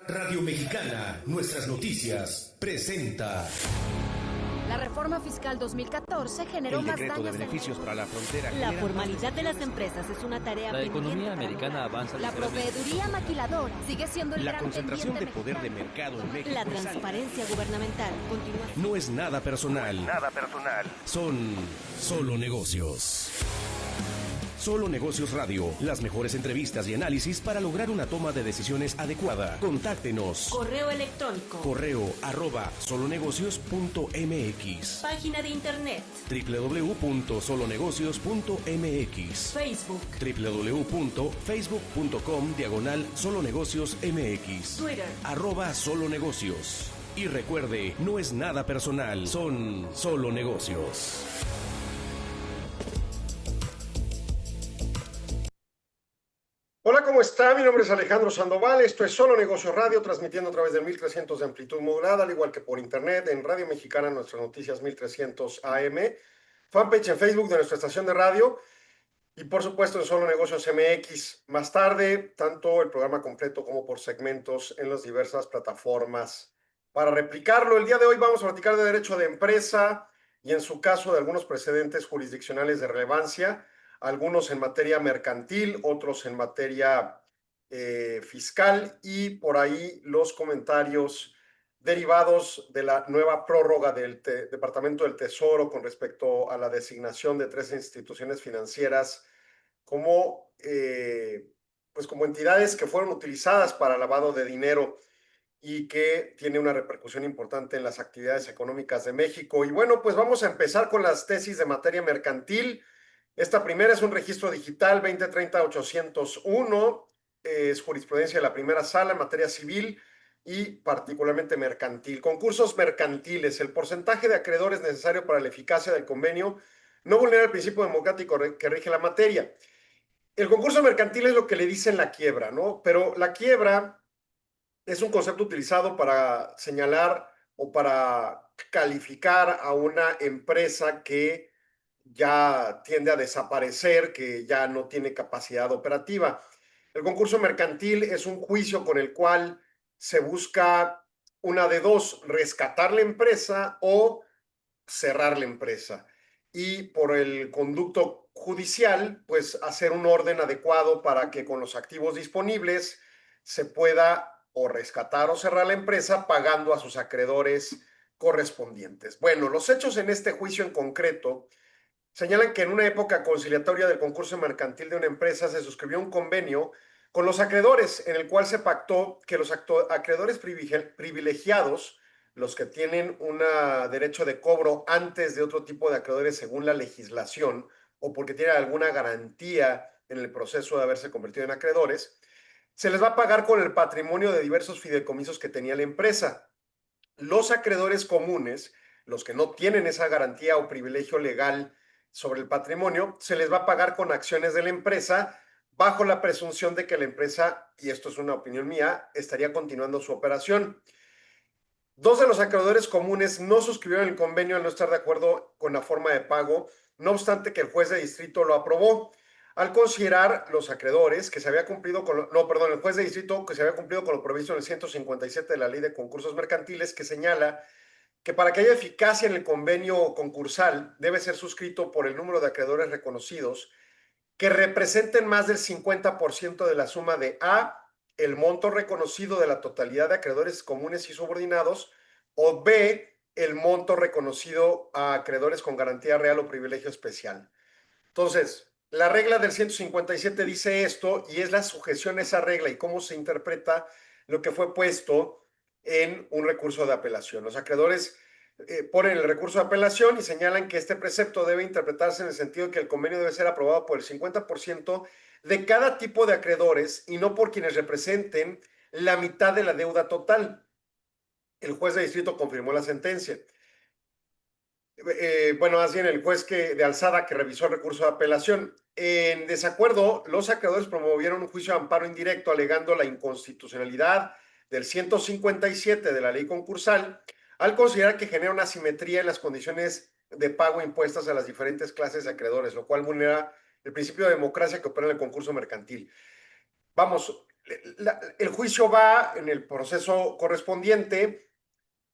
Radio Mexicana, Nuestras Noticias, presenta. La reforma fiscal 2014 generó más daños. El decreto de beneficios para la frontera. La formalidad de las empresas es una tarea pendiente. La economía americana avanza. La proveeduría maquiladora sigue siendo el La gran concentración de pendiente poder de mercado en México. La transparencia gubernamental continúa. No es nada personal. Nada personal. Son solo negocios. Solo Negocios Radio, las mejores entrevistas y análisis para lograr una toma de decisiones adecuada. Contáctenos. Correo electrónico. correo@solonegocios.mx. Página de internet. www.solonegocios.mx. Facebook. www.facebook.com/solonegociosmx. Twitter. @solonegocios. Y recuerde, no es nada personal, son solo negocios. Hola, ¿cómo está? Mi nombre es Alejandro Sandoval, esto es Solo Negocios Radio, transmitiendo a través del 1300 de amplitud modulada, al igual que por internet, en Radio Mexicana, Nuestras Noticias 1300 AM, fanpage en Facebook de nuestra estación de radio, y por supuesto en Solo Negocios MX. Más tarde, tanto el programa completo como por segmentos en las diversas plataformas. Para replicarlo, el día de hoy vamos a platicar de derecho de empresa y en su caso de algunos precedentes jurisdiccionales de relevancia, algunos en materia mercantil, otros en materia fiscal, y por ahí los comentarios derivados de la nueva prórroga del Departamento del Tesoro con respecto a la designación de 3 instituciones financieras como, como entidades que fueron utilizadas para lavado de dinero y que tiene una repercusión importante en las actividades económicas de México. Y bueno, pues vamos a empezar con las tesis de materia mercantil. Esta primera es un registro digital 2030-801, es jurisprudencia de la primera sala en materia civil y particularmente mercantil. Concursos mercantiles. El porcentaje de acreedores necesario para la eficacia del convenio no vulnera el principio democrático que rige la materia. El concurso mercantil es lo que le dicen la quiebra, ¿no? Pero la quiebra es un concepto utilizado para señalar o para calificar a una empresa que ya tiende a desaparecer, que ya no tiene capacidad operativa. El concurso mercantil es un juicio con el cual se busca una de dos: rescatar la empresa o cerrar la empresa. Y por el conducto judicial, pues hacer un orden adecuado para que con los activos disponibles se pueda o rescatar o cerrar la empresa pagando a sus acreedores correspondientes. Bueno, los hechos en este juicio en concreto señalan que en una época conciliatoria del concurso mercantil de una empresa se suscribió un convenio con los acreedores en el cual se pactó que los acreedores privilegiados, los que tienen un derecho de cobro antes de otro tipo de acreedores según la legislación o porque tienen alguna garantía en el proceso de haberse convertido en acreedores, se les va a pagar con el patrimonio de diversos fideicomisos que tenía la empresa. Los acreedores comunes, los que no tienen esa garantía o privilegio legal sobre el patrimonio, se les va a pagar con acciones de la empresa bajo la presunción de que la empresa, y esto es una opinión mía, estaría continuando su operación. 2 de los acreedores comunes no suscribieron el convenio al no estar de acuerdo con la forma de pago, no obstante que el juez de distrito lo aprobó, al considerar los acreedores que se había cumplido con el juez de distrito que se había cumplido con lo previsto en el 157 de la Ley de Concursos Mercantiles, que señala que para que haya eficacia en el convenio concursal debe ser suscrito por el número de acreedores reconocidos que representen más del 50% de la suma de A, el monto reconocido de la totalidad de acreedores comunes y subordinados, o B, el monto reconocido a acreedores con garantía real o privilegio especial. Entonces, la regla del 157 dice esto, y es la sujeción a esa regla y cómo se interpreta lo que fue puesto en un recurso de apelación. Los acreedores ponen el recurso de apelación y señalan que este precepto debe interpretarse en el sentido de que el convenio debe ser aprobado por el 50% de cada tipo de acreedores y no por quienes representen la mitad de la deuda total. El juez de distrito confirmó la sentencia. Más bien el juez de alzada que revisó el recurso de apelación. En desacuerdo, los acreedores promovieron un juicio de amparo indirecto alegando la inconstitucionalidad del 157 de la ley concursal al considerar que genera una asimetría en las condiciones de pago impuestas a las diferentes clases de acreedores, lo cual vulnera el principio de democracia que opera en el concurso mercantil. Vamos, el juicio va en el proceso correspondiente,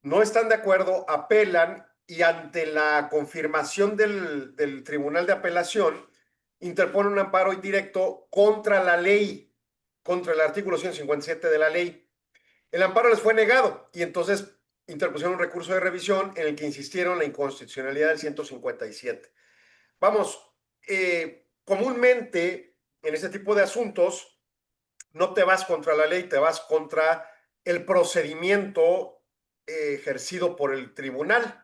no están de acuerdo, apelan y ante la confirmación del Tribunal de Apelación, interpone un amparo directo contra la ley, contra el artículo 157 de la ley. El amparo les fue negado y entonces interpusieron un recurso de revisión en el que insistieron en la inconstitucionalidad del 157. Vamos, comúnmente en este tipo de asuntos no te vas contra la ley, te vas contra el procedimiento ejercido por el tribunal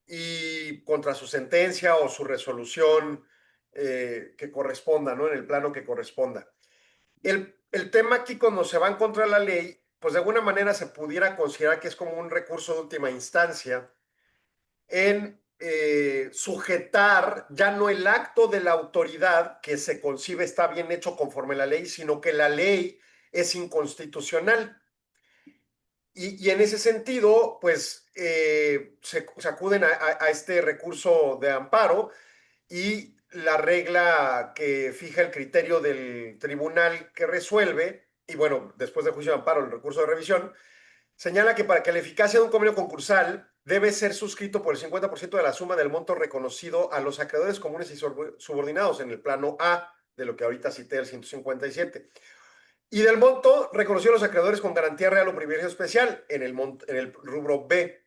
y contra su sentencia o su resolución que corresponda, ¿no? En el plano que corresponda. El tema aquí cuando se van contra la ley, pues de alguna manera se pudiera considerar que es como un recurso de última instancia en sujetar ya no el acto de la autoridad que se concibe está bien hecho conforme a la ley, sino que la ley es inconstitucional. Y en ese sentido, pues se acuden a este recurso de amparo y la regla que fija el criterio del tribunal que resuelve, y bueno, después del juicio de amparo, el recurso de revisión, señala que para que la eficacia de un convenio concursal debe ser suscrito por el 50% de la suma del monto reconocido a los acreedores comunes y subordinados en el plano A de lo que ahorita cité, el 157. Y del monto reconocido a los acreedores con garantía real o privilegio especial en el rubro B.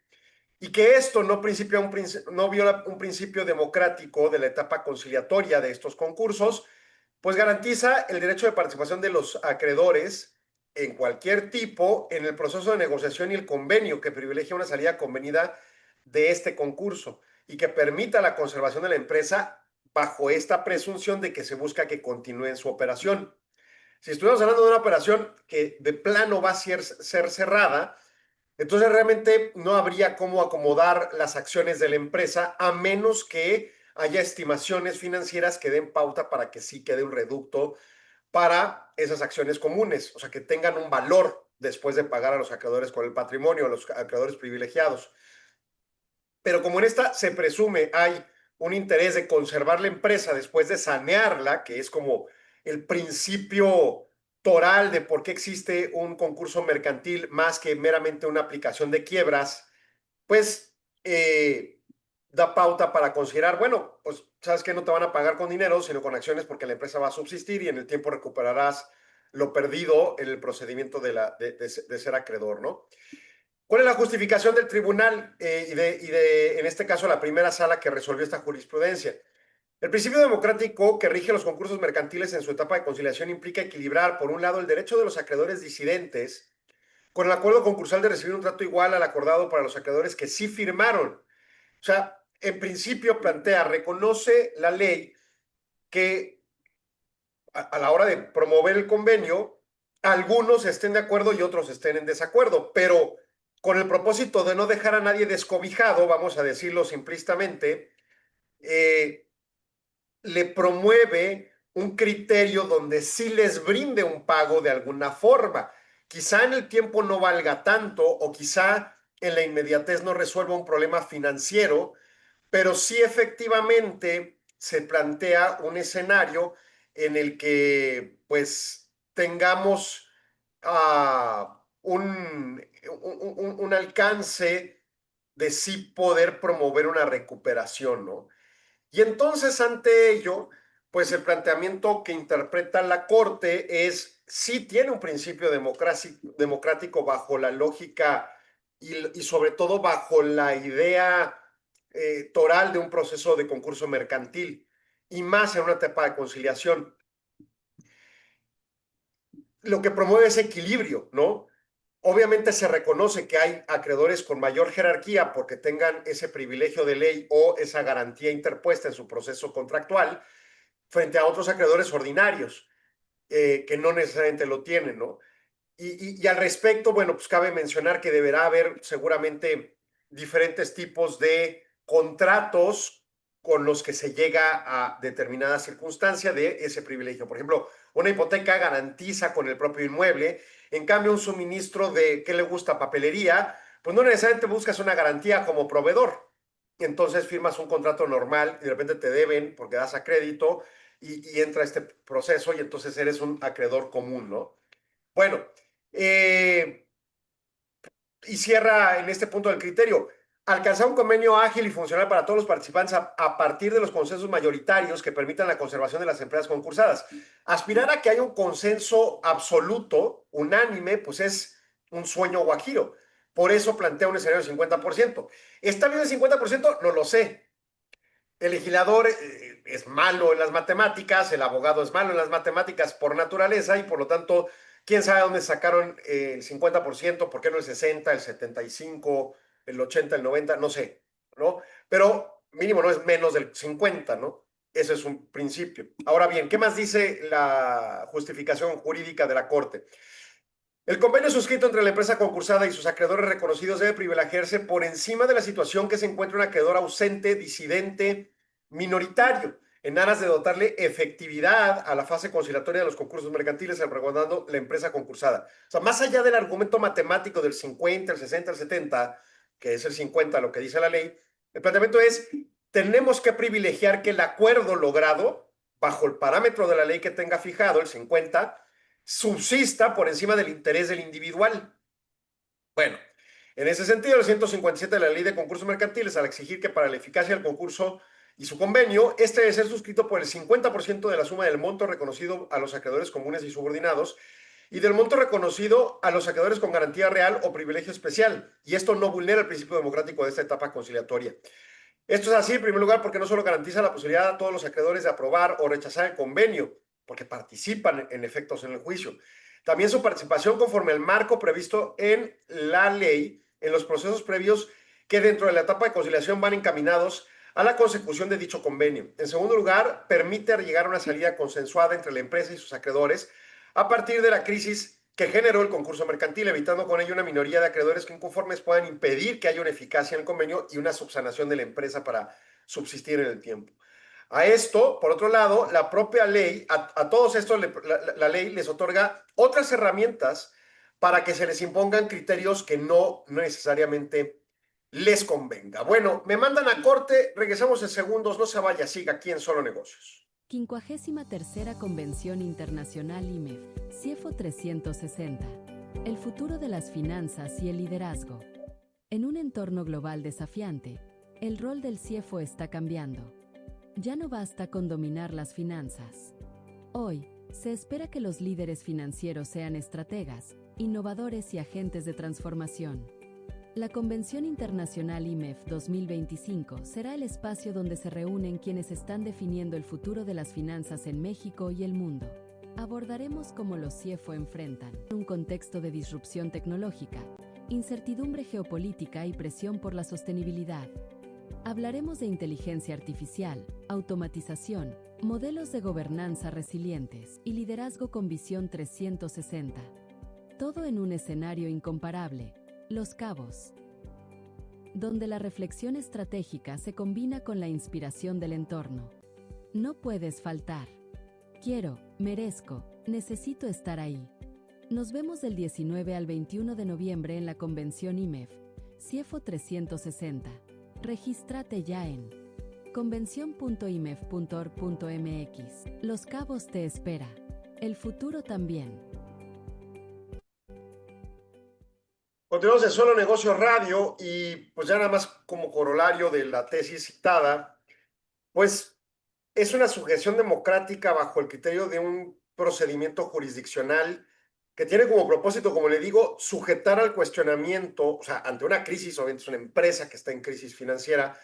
Y que esto no viola un principio democrático de la etapa conciliatoria de estos concursos, pues garantiza el derecho de participación de los acreedores en cualquier tipo en el proceso de negociación y el convenio que privilegia una salida convenida de este concurso y que permita la conservación de la empresa bajo esta presunción de que se busca que continúe en su operación. Si estuviéramos hablando de una operación que de plano va a ser cerrada, entonces realmente no habría cómo acomodar las acciones de la empresa a menos que haya estimaciones financieras que den pauta para que sí quede un reducto para esas acciones comunes, o sea, que tengan un valor después de pagar a los acreedores con el patrimonio, a los acreedores privilegiados. Pero como en esta se presume hay un interés de conservar la empresa después de sanearla, que es como el principio toral de por qué existe un concurso mercantil más que meramente una aplicación de quiebras, pues da pauta para considerar, bueno, pues sabes que no te van a pagar con dinero, sino con acciones porque la empresa va a subsistir y en el tiempo recuperarás lo perdido en el procedimiento de ser acreedor, ¿no? ¿Cuál es la justificación del tribunal en este caso, la primera sala que resolvió esta jurisprudencia? El principio democrático que rige los concursos mercantiles en su etapa de conciliación implica equilibrar, por un lado, el derecho de los acreedores disidentes con el acuerdo concursal de recibir un trato igual al acordado para los acreedores que sí firmaron. O sea, en principio reconoce la ley que a la hora de promover el convenio, algunos estén de acuerdo y otros estén en desacuerdo, pero con el propósito de no dejar a nadie descobijado, vamos a decirlo simplistamente, le promueve un criterio donde sí les brinde un pago de alguna forma. Quizá en el tiempo no valga tanto o quizá en la inmediatez no resuelva un problema financiero, pero sí efectivamente se plantea un escenario en el que pues tengamos un alcance de sí poder promover una recuperación, ¿no? Y entonces ante ello, pues el planteamiento que interpreta la Corte es, sí tiene un principio democrático bajo la lógica y sobre todo bajo la idea toral de un proceso de concurso mercantil y más en una etapa de conciliación. Lo que promueve es equilibrio, ¿no? Obviamente se reconoce que hay acreedores con mayor jerarquía porque tengan ese privilegio de ley o esa garantía interpuesta en su proceso contractual frente a otros acreedores ordinarios que no necesariamente lo tienen, ¿no? Y al respecto, bueno, pues cabe mencionar que deberá haber seguramente diferentes tipos de contratos con los que se llega a determinada circunstancia de ese privilegio. Por ejemplo, una hipoteca garantiza con el propio inmueble, en cambio un suministro de, ¿qué le gusta? Papelería, pues no necesariamente buscas una garantía como proveedor. Entonces firmas un contrato normal y de repente te deben porque das a crédito y entra este proceso y entonces eres un acreedor común, ¿no? Bueno, y cierra en este punto del criterio. Alcanzar un convenio ágil y funcional para todos los participantes a partir de los consensos mayoritarios que permitan la conservación de las empresas concursadas. Aspirar a que haya un consenso absoluto, unánime, pues es un sueño guajiro. Por eso plantea un escenario del 50%. ¿Está bien el 50%? No lo sé. El legislador es malo en las matemáticas, el abogado es malo en las matemáticas por naturaleza y por lo tanto, quién sabe dónde sacaron el 50%, por qué no el 60, el 75, el 80, el 90, no sé, ¿no? Pero mínimo no es menos del 50, ¿no? Ese es un principio. Ahora bien, ¿qué más dice la justificación jurídica de la Corte? El convenio suscrito entre la empresa concursada y sus acreedores reconocidos debe privilegiarse por encima de la situación que se encuentra un acreedor ausente, disidente, minoritario, en aras de dotarle efectividad a la fase conciliatoria de los concursos mercantiles, salvaguardando la empresa concursada. O sea, más allá del argumento matemático del 50, el 60, el 70, que es el 50 lo que dice la ley, el planteamiento es, tenemos que privilegiar que el acuerdo logrado, bajo el parámetro de la ley que tenga fijado, el 50, subsista por encima del interés del individual. Bueno, en ese sentido, el 157 de la Ley de Concursos Mercantiles, al exigir que para la eficacia del concurso y su convenio, este debe ser suscrito por el 50% de la suma del monto reconocido a los acreedores comunes y subordinados y del monto reconocido a los acreedores con garantía real o privilegio especial. Y esto no vulnera el principio democrático de esta etapa conciliatoria. Esto es así, en primer lugar, porque no solo garantiza la posibilidad a todos los acreedores de aprobar o rechazar el convenio, porque participan en efectos en el juicio. También su participación conforme al marco previsto en la ley, en los procesos previos que dentro de la etapa de conciliación van encaminados a la consecución de dicho convenio. En segundo lugar, permite llegar a una salida consensuada entre la empresa y sus acreedores a partir de la crisis que generó el concurso mercantil, evitando con ello una minoría de acreedores que inconformes puedan impedir que haya una eficacia en el convenio y una subsanación de la empresa para subsistir en el tiempo. A esto, por otro lado, la propia ley, a todos estos la ley les otorga otras herramientas para que se les impongan criterios que no necesariamente les convenga. Bueno, me mandan a corte, regresamos en segundos, no se vaya, siga aquí en Solo Negocios. 53ª Convención Internacional IMEF, CIEFO 360. El futuro de las finanzas y el liderazgo. En un entorno global desafiante, el rol del CIEFO está cambiando. Ya no basta con dominar las finanzas. Hoy, se espera que los líderes financieros sean estrategas, innovadores y agentes de transformación. La Convención Internacional IMEF 2025 será el espacio donde se reúnen quienes están definiendo el futuro de las finanzas en México y el mundo. Abordaremos cómo los CIEFO enfrentan un contexto de disrupción tecnológica, incertidumbre geopolítica y presión por la sostenibilidad. Hablaremos de inteligencia artificial, automatización, modelos de gobernanza resilientes y liderazgo con visión 360. Todo en un escenario incomparable, Los Cabos, donde la reflexión estratégica se combina con la inspiración del entorno. No puedes faltar. Quiero, merezco, necesito estar ahí. Nos vemos del 19 al 21 de noviembre en la Convención IMEF, CIEFO 360. Regístrate ya en convención.imef.org.mx. Los Cabos te espera. El futuro también. Continuamos en Solo Negocios Radio y pues ya nada más como corolario de la tesis citada, pues es una sujeción democrática bajo el criterio de un procedimiento jurisdiccional que tiene como propósito, como le digo, sujetar al cuestionamiento, o sea, ante una crisis, obviamente es una empresa que está en crisis financiera,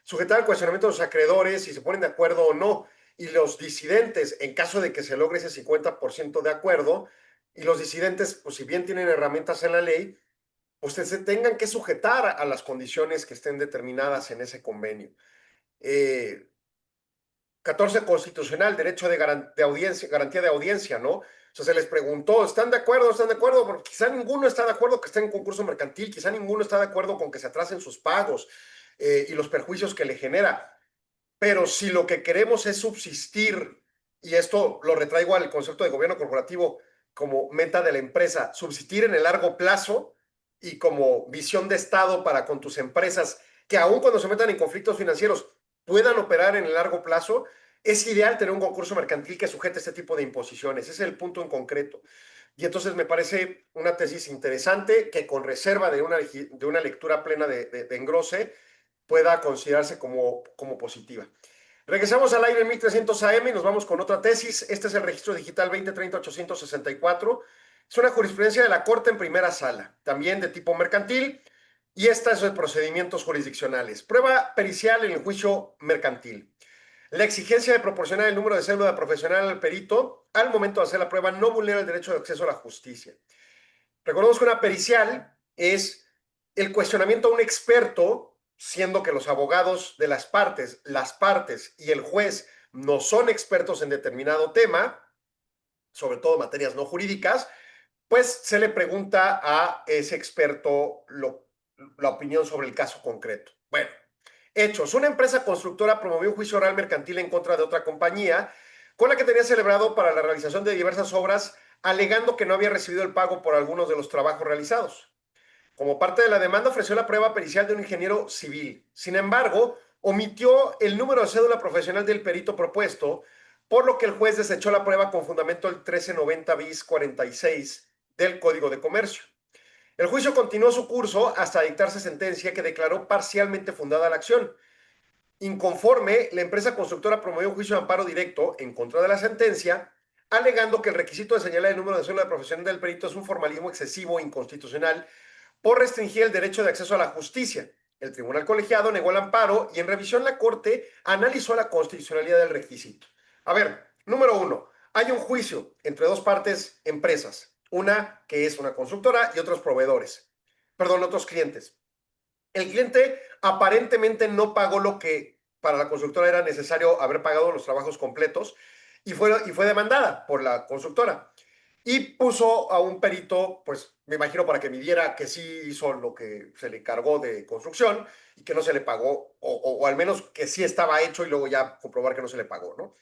sujetar al cuestionamiento de los acreedores si se ponen de acuerdo o no, y los disidentes, en caso de que se logre ese 50% de acuerdo, y los disidentes, pues si bien tienen herramientas en la ley, pues se tengan que sujetar a las condiciones que estén determinadas en ese convenio. 14 constitucional, derecho de audiencia, garantía de audiencia, ¿no? O sea, se les preguntó, ¿están de acuerdo? ¿Están de acuerdo? Porque quizá ninguno está de acuerdo que esté en concurso mercantil, quizá ninguno está de acuerdo con que se atrasen sus pagos y los perjuicios que le genera. Pero si lo que queremos es subsistir, y esto lo retraigo al concepto de gobierno corporativo como meta de la empresa, subsistir en el largo plazo y como visión de Estado para con tus empresas, que aun cuando se metan en conflictos financieros puedan operar en el largo plazo, es ideal tener un concurso mercantil que sujete este tipo de imposiciones. Ese es el punto en concreto. Y entonces me parece una tesis interesante que con reserva de una lectura plena de engrose pueda considerarse como positiva. Regresamos al aire en 1300 AM y nos vamos con otra tesis. Este es el registro digital 2030-864. Es una jurisprudencia de la Corte en primera sala, también de tipo mercantil, y esta es de procedimientos jurisdiccionales. Prueba pericial en el juicio mercantil. La exigencia de proporcionar el número de cédula profesional al perito al momento de hacer la prueba no vulnera el derecho de acceso a la justicia. Recordemos que una pericial es el cuestionamiento a un experto, siendo que los abogados de las partes y el juez no son expertos en determinado tema, sobre todo materias no jurídicas, pues se le pregunta a ese experto la opinión sobre el caso concreto. Bueno, hechos. Una empresa constructora promovió un juicio oral mercantil en contra de otra compañía con la que tenía celebrado para la realización de diversas obras, alegando que no había recibido el pago por algunos de los trabajos realizados. Como parte de la demanda, ofreció la prueba pericial de un ingeniero civil. Sin embargo, omitió el número de cédula profesional del perito propuesto, por lo que el juez desechó la prueba con fundamento el 1390 bis 46 del Código de Comercio. El juicio continuó su curso hasta dictarse sentencia que declaró parcialmente fundada la acción. Inconforme, la empresa constructora promovió un juicio de amparo directo en contra de la sentencia, alegando que el requisito de señalar el número de cédula profesional del perito es un formalismo excesivo e inconstitucional por restringir el derecho de acceso a la justicia. El tribunal colegiado negó el amparo y en revisión la Corte analizó la constitucionalidad del requisito. A ver, número 1, hay un juicio entre dos partes empresas, una que es una constructora y otros otros clientes. El cliente aparentemente no pagó lo que para la constructora era necesario haber pagado los trabajos completos y fue demandada por la constructora. Y puso a un perito, pues me imagino para que midiera que sí hizo lo que se le cargó de construcción y que no se le pagó, o al menos que sí estaba hecho y luego ya comprobar que no se le pagó, ¿no?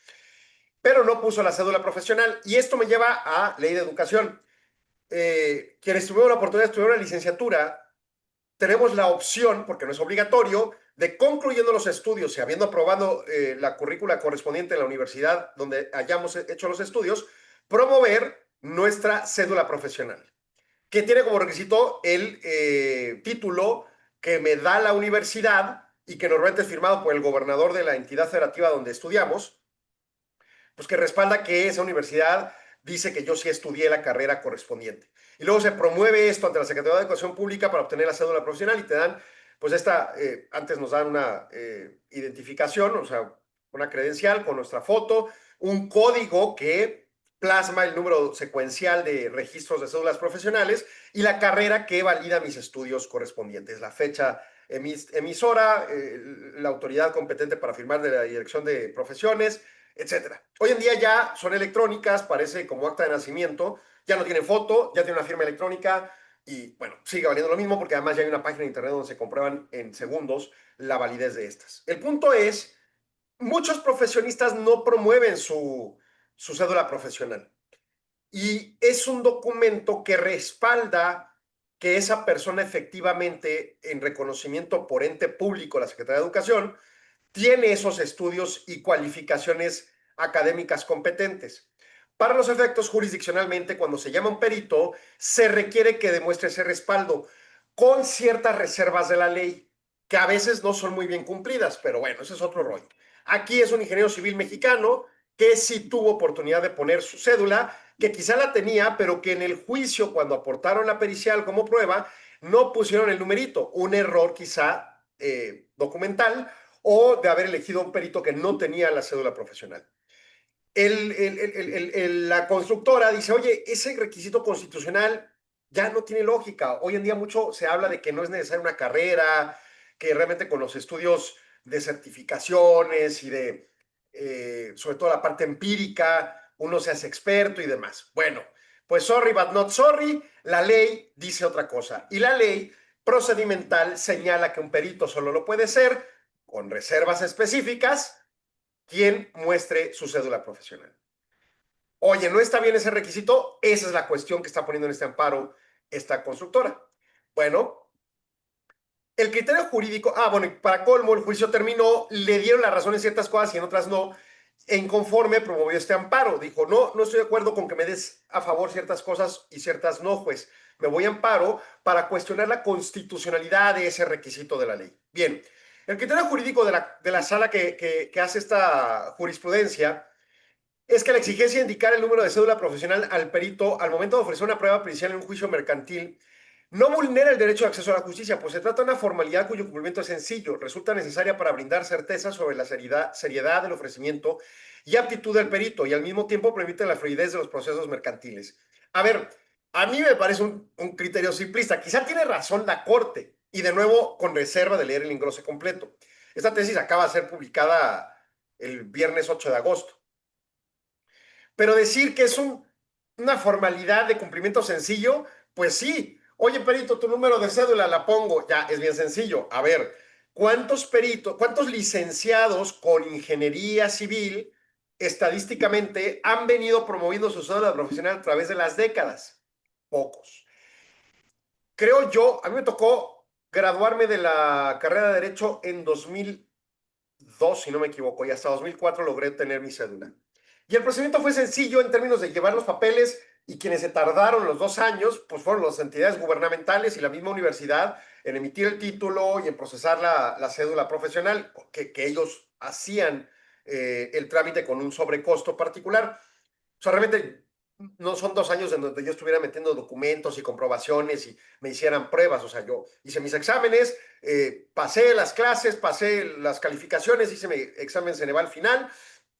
Pero no puso la cédula profesional y esto me lleva a ley de educación. Quienes tuvieron la oportunidad de estudiar una licenciatura, tenemos la opción, porque no es obligatorio, de concluyendo los estudios y habiendo aprobado la currícula correspondiente en la universidad donde hayamos hecho los estudios, promover nuestra cédula profesional, que tiene como requisito el título que me da la universidad y que normalmente es firmado por el gobernador de la entidad federativa donde estudiamos, pues que respalda que esa universidad dice que yo sí estudié la carrera correspondiente. Y luego se promueve esto ante la Secretaría de Educación Pública para obtener la cédula profesional y te dan, pues antes nos dan una identificación, o sea, una credencial con nuestra foto, un código que plasma el número secuencial de registros de cédulas profesionales y la carrera que valida mis estudios correspondientes, la fecha emisora, la autoridad competente para firmar de la Dirección de Profesiones, etcétera. Hoy en día ya son electrónicas, parece como acta de nacimiento, ya no tiene foto, ya tiene una firma electrónica y bueno, sigue valiendo lo mismo porque además ya hay una página de internet donde se comprueban en segundos la validez de estas. El punto es, muchos profesionistas no promueven su cédula profesional y es un documento que respalda que esa persona efectivamente, en reconocimiento por ente público, la Secretaría de Educación, tiene esos estudios y cualificaciones académicas competentes. Para los efectos, jurisdiccionalmente, cuando se llama un perito, se requiere que demuestre ese respaldo con ciertas reservas de la ley, que a veces no son muy bien cumplidas, pero bueno, ese es otro rollo. Aquí es un ingeniero civil mexicano que sí tuvo oportunidad de poner su cédula, que quizá la tenía, pero que en el juicio, cuando aportaron la pericial como prueba, no pusieron el numerito, un error quizá documental, o de haber elegido un perito que no tenía la cédula profesional. La constructora dice, oye, ese requisito constitucional ya no tiene lógica. Hoy en día mucho se habla de que no es necesaria una carrera, que realmente con los estudios de certificaciones y de, sobre todo la parte empírica, uno se hace experto y demás. Bueno, pues sorry but not sorry, la ley dice otra cosa. Y la ley procedimental señala que un perito solo lo puede ser con reservas específicas, quien muestre su cédula profesional. Oye, ¿no está bien ese requisito? Esa es la cuestión que está poniendo en este amparo esta constructora. Bueno, el criterio jurídico, bueno, para colmo, el juicio terminó, le dieron la razón en ciertas cosas y en otras no, inconforme promovió este amparo. Dijo, no estoy de acuerdo con que me des a favor ciertas cosas y ciertas no, juez. Me voy a amparo para cuestionar la constitucionalidad de ese requisito de la ley. Bien, el criterio jurídico de la sala que hace esta jurisprudencia es que la exigencia de indicar el número de cédula profesional al perito al momento de ofrecer una prueba pericial en un juicio mercantil no vulnera el derecho de acceso a la justicia, pues se trata de una formalidad cuyo cumplimiento es sencillo, resulta necesaria para brindar certeza sobre la seriedad del ofrecimiento y aptitud del perito, y al mismo tiempo permite la fluidez de los procesos mercantiles. A ver, a mí me parece un criterio simplista. Quizá tiene razón la Corte, y de nuevo con reserva de leer el engrose completo. Esta tesis acaba de ser publicada el viernes 8 de agosto. Pero decir que es una formalidad de cumplimiento sencillo, pues sí. Oye, perito, tu número de cédula la pongo. Ya, es bien sencillo. A ver, ¿cuántos licenciados con ingeniería civil estadísticamente han venido promoviendo su cédula profesional a través de las décadas? Pocos. Creo yo, a mí me tocó graduarme de la carrera de Derecho en 2002, si no me equivoco, y hasta 2004 logré tener mi cédula. Y el procedimiento fue sencillo en términos de llevar los papeles, y quienes se tardaron los 2 años, pues fueron las entidades gubernamentales y la misma universidad en emitir el título y en procesar la cédula profesional, que ellos hacían el trámite con un sobrecosto particular. O sea, realmente no son 2 años en donde yo estuviera metiendo documentos y comprobaciones y me hicieran pruebas. O sea, yo hice mis exámenes, pasé las clases, pasé las calificaciones, hice mi examen Ceneval final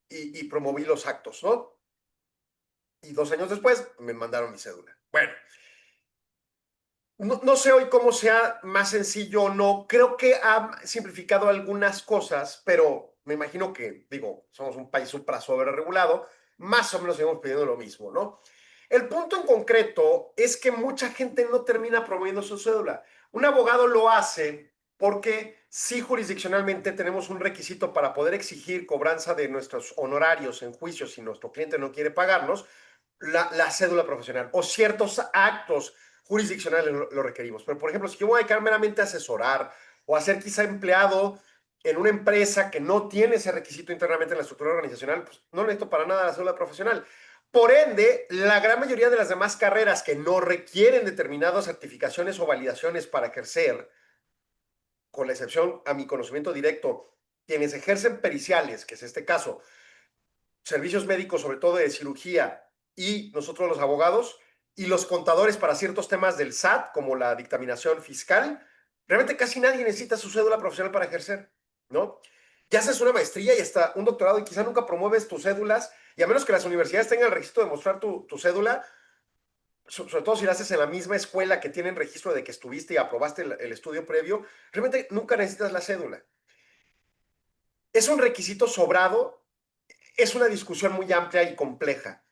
y promoví los actos, ¿no? Y 2 años después me mandaron mi cédula. Bueno, no sé hoy cómo sea más sencillo o no. Creo que ha simplificado algunas cosas, pero me imagino que, digo, somos un país supra sobreregulado, más o menos seguimos pidiendo lo mismo, ¿no? El punto en concreto es que mucha gente no termina promoviendo su cédula. Un abogado lo hace porque sí jurisdiccionalmente tenemos un requisito para poder exigir cobranza de nuestros honorarios en juicios si nuestro cliente no quiere pagarnos, la cédula profesional o ciertos actos jurisdiccionales lo requerimos. Pero, por ejemplo, si yo voy a dedicar meramente a asesorar o a ser quizá empleado en una empresa que no tiene ese requisito internamente en la estructura organizacional, pues no necesito para nada la cédula profesional. Por ende, la gran mayoría de las demás carreras que no requieren determinadas certificaciones o validaciones para ejercer, con la excepción a mi conocimiento directo, quienes ejercen periciales, que es este caso, servicios médicos, sobre todo de cirugía, y nosotros los abogados, y los contadores para ciertos temas del SAT, como la dictaminación fiscal, realmente casi nadie necesita su cédula profesional para ejercer, ¿no? Ya haces una maestría y hasta un doctorado y quizá nunca promueves tus cédulas, y a menos que las universidades tengan el registro de mostrar tu cédula, sobre todo si la haces en la misma escuela que tienen registro de que estuviste y aprobaste el estudio previo, realmente nunca necesitas la cédula. ¿Es un requisito sobrado? Es una discusión muy amplia y compleja.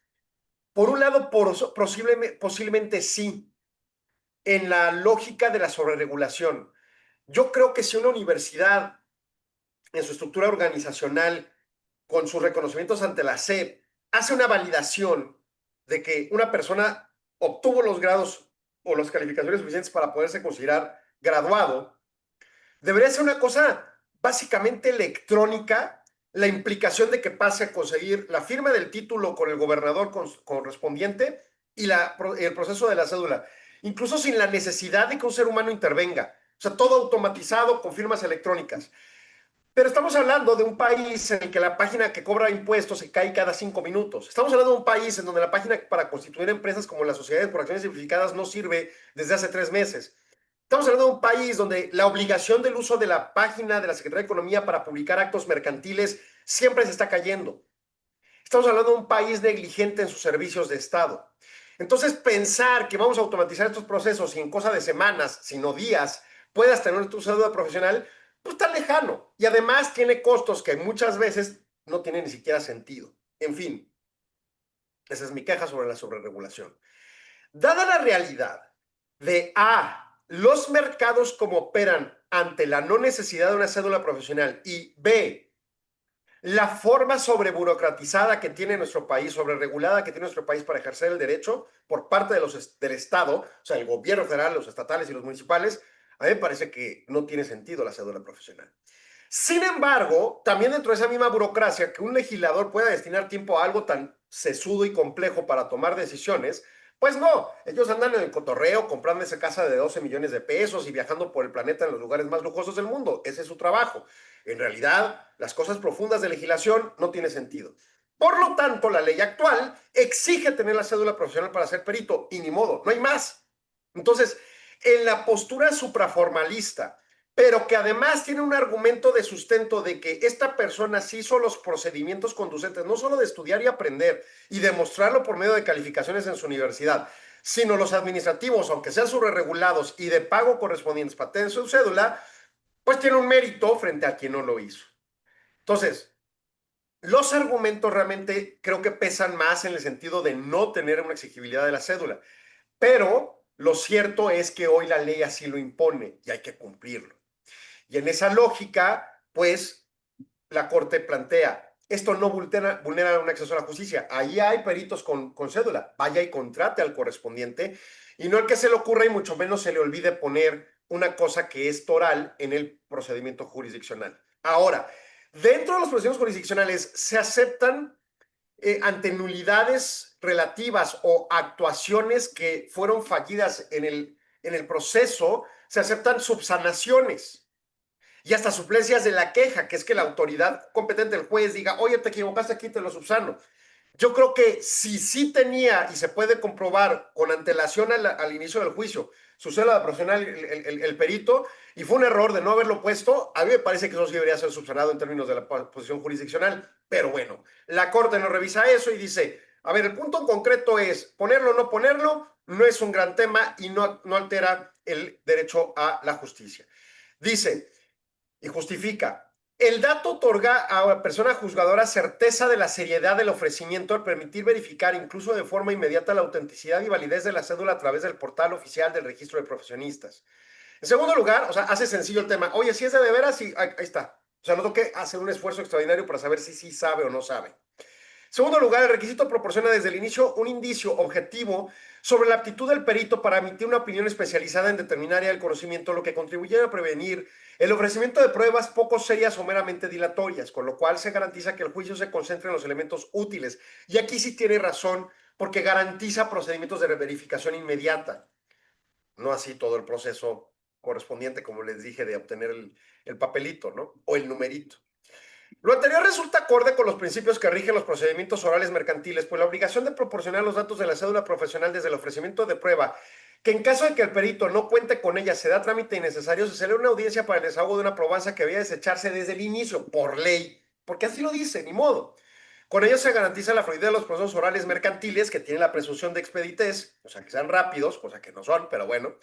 Por un lado, posiblemente sí, en la lógica de la sobreregulación. Yo creo que si una universidad, en su estructura organizacional, con sus reconocimientos ante la SEP, hace una validación de que una persona obtuvo los grados o las calificaciones suficientes para poderse considerar graduado, debería ser una cosa básicamente electrónica, la implicación de que pase a conseguir la firma del título con el gobernador correspondiente y el proceso de la cédula, incluso sin la necesidad de que un ser humano intervenga. O sea, todo automatizado con firmas electrónicas. Pero estamos hablando de un país en el que la página que cobra impuestos se cae cada 5 minutos. Estamos hablando de un país en donde la página para constituir empresas como las sociedades por acciones simplificadas no sirve desde hace 3 meses. Estamos hablando de un país donde la obligación del uso de la página de la Secretaría de Economía para publicar actos mercantiles siempre se está cayendo. Estamos hablando de un país negligente en sus servicios de Estado. Entonces, pensar que vamos a automatizar estos procesos y en cosa de semanas, sino días, puedas tener tu cédula profesional, pues está lejano. Y además tiene costos que muchas veces no tienen ni siquiera sentido. En fin, esa es mi queja sobre la sobreregulación. Dada la realidad de los mercados como operan ante la no necesidad de una cédula profesional y B, la forma sobreburocratizada que tiene nuestro país, sobreregulada que tiene nuestro país para ejercer el derecho por parte del Estado, o sea, el gobierno federal, los estatales y los municipales, a mí me parece que no tiene sentido la cédula profesional. Sin embargo, también dentro de esa misma burocracia, que un legislador pueda destinar tiempo a algo tan sesudo y complejo para tomar decisiones, pues no, ellos andan en el cotorreo comprando esa casa de 12 millones de pesos y viajando por el planeta en los lugares más lujosos del mundo. Ese es su trabajo. En realidad, las cosas profundas de legislación no tienen sentido. Por lo tanto, la ley actual exige tener la cédula profesional para ser perito y ni modo, no hay más. Entonces, en la postura supraformalista, pero que además tiene un argumento de sustento de que esta persona sí hizo los procedimientos conducentes, no solo de estudiar y aprender y demostrarlo por medio de calificaciones en su universidad, sino los administrativos, aunque sean sobreregulados y de pago correspondientes para tener su cédula, pues tiene un mérito frente a quien no lo hizo. Entonces, los argumentos realmente creo que pesan más en el sentido de no tener una exigibilidad de la cédula, pero lo cierto es que hoy la ley así lo impone y hay que cumplirlo. Y en esa lógica, pues, la Corte plantea, esto no vulnera un acceso a la justicia. Ahí hay peritos con cédula. Vaya y contrate al correspondiente y no el que se le ocurra y mucho menos se le olvide poner una cosa que es toral en el procedimiento jurisdiccional. Ahora, dentro de los procedimientos jurisdiccionales se aceptan ante nulidades relativas o actuaciones que fueron fallidas en el proceso, se aceptan subsanaciones y hasta suplencias de la queja, que es que la autoridad competente, el juez, diga, oye, te equivocaste aquí, te lo subsano. Yo creo que si sí tenía y se puede comprobar con antelación al inicio del juicio su cédula profesional, el perito, y fue un error de no haberlo puesto, a mí me parece que eso sí debería ser subsanado en términos de la posición jurisdiccional, pero bueno, la Corte no revisa eso y dice, a ver, el punto en concreto es, ponerlo o no ponerlo, no es un gran tema y no altera el derecho a la justicia. Dice, y justifica, el dato otorga a la persona juzgadora certeza de la seriedad del ofrecimiento al permitir verificar incluso de forma inmediata la autenticidad y validez de la cédula a través del portal oficial del registro de profesionistas. En segundo lugar, o sea, hace sencillo el tema. Oye, si es de veras, sí, ahí está. O sea, no tengo que hacer un esfuerzo extraordinario para saber si sí sabe o no sabe. En segundo lugar, el requisito proporciona desde el inicio un indicio objetivo sobre la aptitud del perito para emitir una opinión especializada en determinar área del conocimiento, lo que contribuye a prevenir el ofrecimiento de pruebas poco serias o meramente dilatorias, con lo cual se garantiza que el juicio se concentre en los elementos útiles. Y aquí sí tiene razón, porque garantiza procedimientos de verificación inmediata, no así todo el proceso correspondiente, como les dije, de obtener el papelito, ¿no? O el numerito. Lo anterior resulta acorde con los principios que rigen los procedimientos orales mercantiles, pues la obligación de proporcionar los datos de la cédula profesional desde el ofrecimiento de prueba, que en caso de que el perito no cuente con ella, se da trámite innecesario, se celebra una audiencia para el desahogo de una probanza que debía desecharse desde el inicio, por ley, porque así lo dice, ni modo. Con ello se garantiza la fluidez de los procesos orales mercantiles, que tienen la presunción de expeditez, o sea, que sean rápidos, cosa que no son, pero bueno,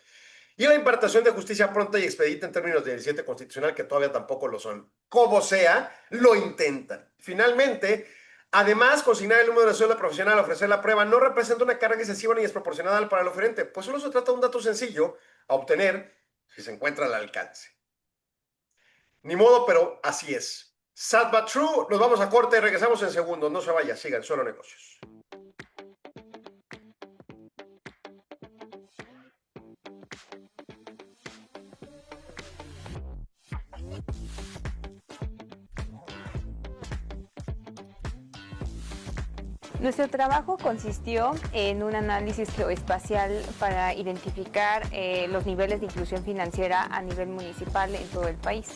y la impartición de justicia pronta y expedita en términos de 17 constitucional, que todavía tampoco lo son. Como sea, lo intentan. Finalmente, además, consignar el número de cédula profesional al ofrecer la prueba no representa una carga excesiva ni desproporcionada para el oferente, pues solo se trata de un dato sencillo a obtener si se encuentra al alcance. Ni modo, pero así es. Sad but true, nos vamos a corte y regresamos en segundos. No se vaya, sigan Solo Negocios. Nuestro trabajo consistió en un análisis geoespacial para identificar los niveles de inclusión financiera a nivel municipal en todo el país.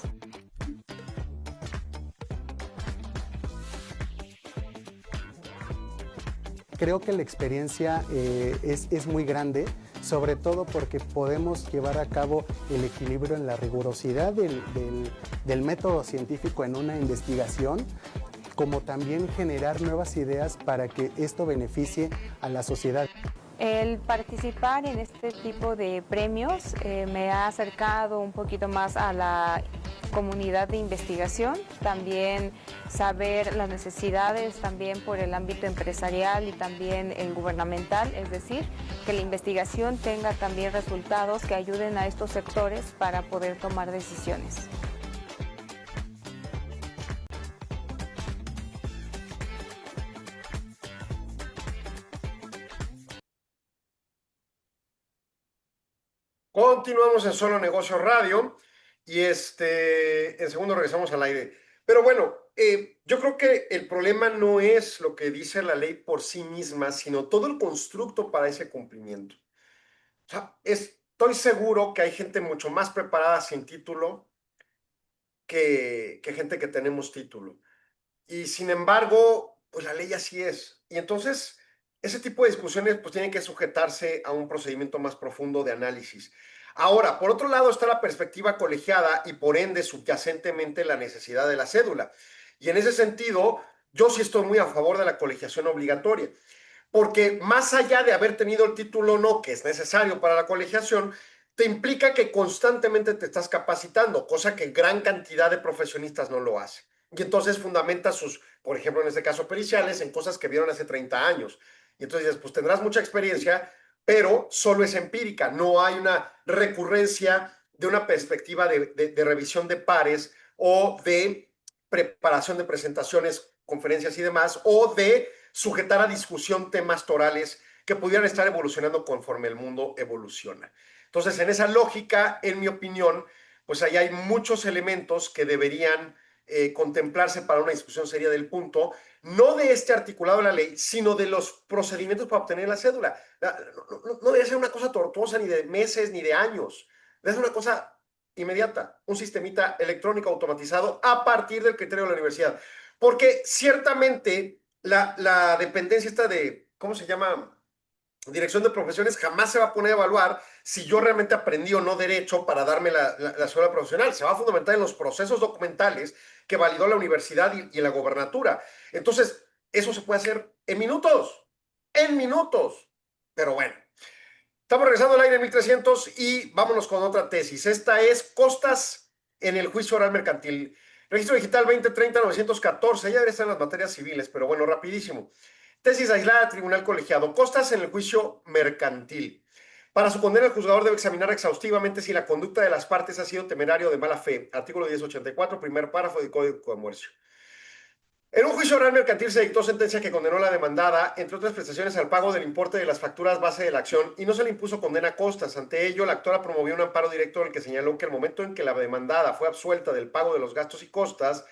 Creo que la experiencia es muy grande, sobre todo porque podemos llevar a cabo el equilibrio en la rigurosidad del método científico en una investigación, como también generar nuevas ideas para que esto beneficie a la sociedad. El participar en este tipo de premios me ha acercado un poquito más a la comunidad de investigación, también saber las necesidades también por el ámbito empresarial y también el gubernamental, es decir, que la investigación tenga también resultados que ayuden a estos sectores para poder tomar decisiones. Continuamos en Solo Negocios Radio Y en segundo regresamos al aire. Pero bueno, yo creo que el problema no es lo que dice la ley por sí misma, sino todo el constructo para ese cumplimiento. O sea, estoy seguro que hay gente mucho más preparada sin título que gente que tenemos título. Y sin embargo, pues la ley así es. Y entonces, ese tipo de discusiones pues tienen que sujetarse a un procedimiento más profundo de análisis. Ahora, por otro lado está la perspectiva colegiada y por ende subyacentemente la necesidad de la cédula. Y en ese sentido, yo sí estoy muy a favor de la colegiación obligatoria, porque más allá de haber tenido el título o no, que es necesario para la colegiación, te implica que constantemente te estás capacitando, cosa que gran cantidad de profesionistas no lo hace. Y entonces fundamenta sus, por ejemplo, en este caso periciales, en cosas que vieron hace 30 años. Y entonces dices, pues tendrás mucha experiencia, pero solo es empírica, no hay una recurrencia de una perspectiva de revisión de pares o de preparación de presentaciones, conferencias y demás, o de sujetar a discusión temas torales que pudieran estar evolucionando conforme el mundo evoluciona. Entonces, en esa lógica, en mi opinión, pues ahí hay muchos elementos que deberían contemplarse para una discusión seria del punto, no de este articulado de la ley, sino de los procedimientos para obtener la cédula. No debe ser una cosa tortuosa ni de meses ni de años, debe ser una cosa inmediata, un sistemita electrónico automatizado a partir del criterio de la universidad. Porque ciertamente la dependencia esta de, ¿cómo se llama? Dirección de profesiones jamás se va a poner a evaluar si yo realmente aprendí o no derecho para darme la escuela profesional. Se va a fundamentar en los procesos documentales que validó la universidad y la gobernatura. Entonces, eso se puede hacer en minutos, en minutos. Pero bueno, estamos regresando al aire 1300 y vámonos con otra tesis. Esta es costas en el juicio oral mercantil. Registro digital 2030-914, ya debería estar en las materias civiles, pero bueno, rapidísimo. Tesis aislada, tribunal colegiado. Costas en el juicio mercantil. Para su condena, el juzgador debe examinar exhaustivamente si la conducta de las partes ha sido temerario o de mala fe. Artículo 1084, primer párrafo del Código de Comercio. En un juicio oral mercantil se dictó sentencia que condenó a la demandada, entre otras prestaciones, al pago del importe de las facturas base de la acción y no se le impuso condena a costas. Ante ello, la actora promovió un amparo directo en el que señaló que el momento en que la demandada fue absuelta del pago de los gastos y costas,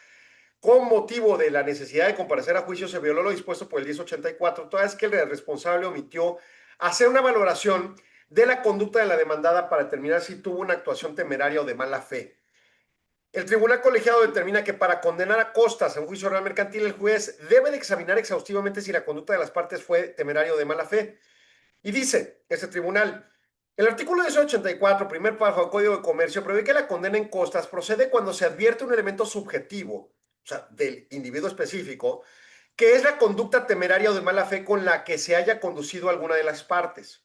con motivo de la necesidad de comparecer a juicio, se violó lo dispuesto por el 1084, toda vez que el responsable omitió hacer una valoración de la conducta de la demandada para determinar si tuvo una actuación temeraria o de mala fe. El tribunal colegiado determina que para condenar a costas en un juicio oral mercantil, el juez debe de examinar exhaustivamente si la conducta de las partes fue temeraria o de mala fe. Y dice este tribunal, el artículo 1084, primer párrafo del Código de Comercio, prevé que la condena en costas procede cuando se advierte un elemento subjetivo, o sea, del individuo específico, que es la conducta temeraria o de mala fe con la que se haya conducido alguna de las partes.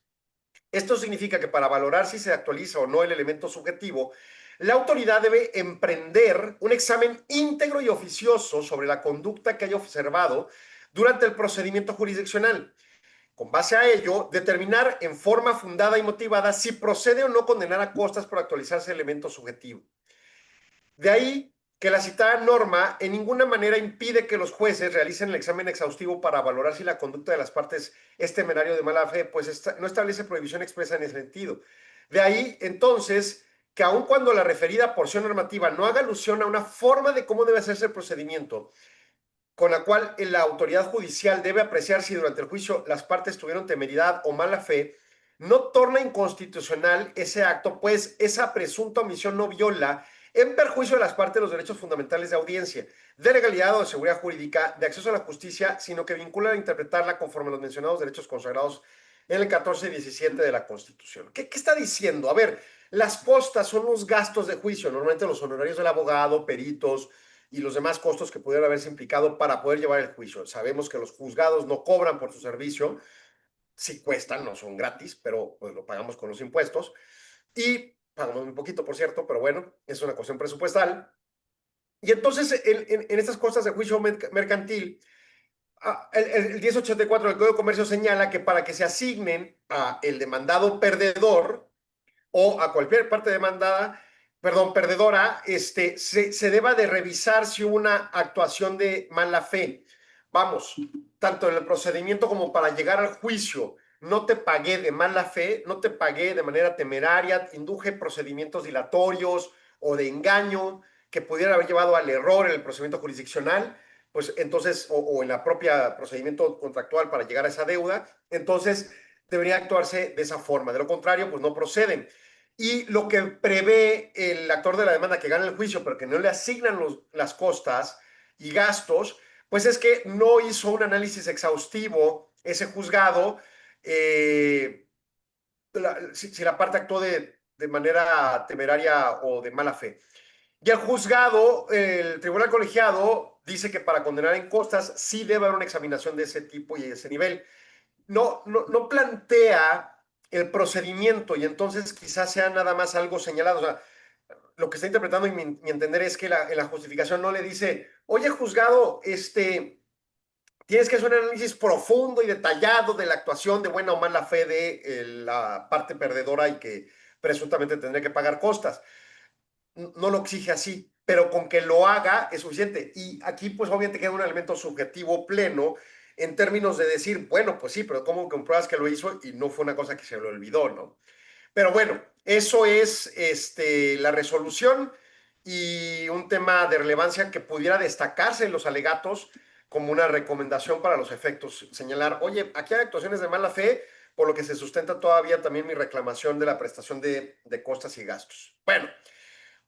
Esto significa que para valorar si se actualiza o no el elemento subjetivo, la autoridad debe emprender un examen íntegro y oficioso sobre la conducta que haya observado durante el procedimiento jurisdiccional. Con base a ello, determinar en forma fundada y motivada si procede o no condenar a costas por actualizarse el elemento subjetivo. De ahí que la citada norma en ninguna manera impide que los jueces realicen el examen exhaustivo para valorar si la conducta de las partes es temerario o de mala fe, pues no establece prohibición expresa en ese sentido. De ahí, entonces, que aun cuando la referida porción normativa no haga alusión a una forma de cómo debe hacerse el procedimiento, con la cual la autoridad judicial debe apreciar si durante el juicio las partes tuvieron temeridad o mala fe, no torna inconstitucional ese acto, pues esa presunta omisión no viola en perjuicio de las partes los derechos fundamentales de audiencia, de legalidad o de seguridad jurídica, de acceso a la justicia, sino que vincula a interpretarla conforme a los mencionados derechos consagrados en el 14 y 17 de la Constitución. ¿Qué está diciendo? A ver, las costas son los gastos de juicio, normalmente los honorarios del abogado, peritos y los demás costos que pudieran haberse implicado para poder llevar el juicio. Sabemos que los juzgados no cobran por su servicio, sí cuestan, no son gratis, pero pues lo pagamos con los impuestos y pagamos un poquito, por cierto, pero bueno, es una cuestión presupuestal. Y entonces, en estas costas de juicio mercantil, el 1084 del Código de Comercio señala que para que se asignen a el demandado perdedor o a cualquier parte demandada, perdedora, se deba de revisar si hubo una actuación de mala fe. Vamos, tanto en el procedimiento como para llegar al juicio, no te pagué de mala fe, no te pagué de manera temeraria, induje procedimientos dilatorios o de engaño que pudiera haber llevado al error en el procedimiento jurisdiccional, pues entonces, o en la propia procedimiento contractual para llegar a esa deuda, entonces debería actuarse de esa forma. De lo contrario, pues no proceden. Y lo que prevé el actor de la demanda que gana el juicio, pero que no le asignan las costas y gastos, pues es que no hizo un análisis exhaustivo ese juzgado, si la parte actuó de manera temeraria o de mala fe. Y el juzgado, el tribunal colegiado, dice que para condenar en costas sí debe haber una examinación de ese tipo y de ese nivel. No plantea el procedimiento y entonces quizás sea nada más algo señalado. O sea, lo que está interpretando y mi entender es que en la justificación no le dice, oye, juzgado, tienes que hacer un análisis profundo y detallado de la actuación de buena o mala fe de la parte perdedora y que presuntamente tendría que pagar costas. No lo exige así, pero con que lo haga es suficiente. Y aquí, pues obviamente queda un elemento subjetivo pleno en términos de decir, bueno, pues sí, pero ¿cómo compruebas que lo hizo y no fue una cosa que se le olvidó, ¿no? Pero bueno, eso es la resolución y un tema de relevancia que pudiera destacarse en los alegatos como una recomendación para los efectos. Señalar, oye, aquí hay actuaciones de mala fe, por lo que se sustenta todavía también mi reclamación de la prestación de costas y gastos. Bueno,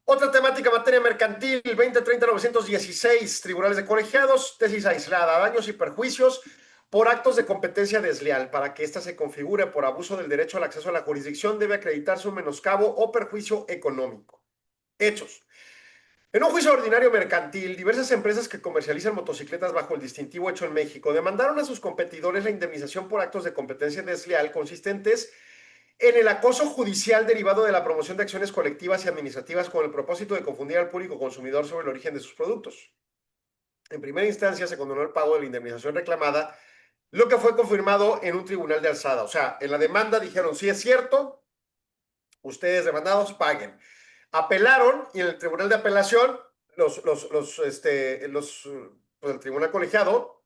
otra temática, materia mercantil, 2030-916, tribunales de colegiados, tesis aislada, daños y perjuicios por actos de competencia desleal. Para que ésta se configure por abuso del derecho al acceso a la jurisdicción, debe acreditarse un menoscabo o perjuicio económico. Hechos. En un juicio ordinario mercantil, diversas empresas que comercializan motocicletas bajo el distintivo hecho en México demandaron a sus competidores la indemnización por actos de competencia desleal consistentes en el acoso judicial derivado de la promoción de acciones colectivas y administrativas con el propósito de confundir al público consumidor sobre el origen de sus productos. En primera instancia se condonó el pago de la indemnización reclamada, lo que fue confirmado en un tribunal de alzada. O sea, en la demanda dijeron, sí es cierto, ustedes demandados paguen. Apelaron y en el tribunal de apelación, pues el tribunal colegiado,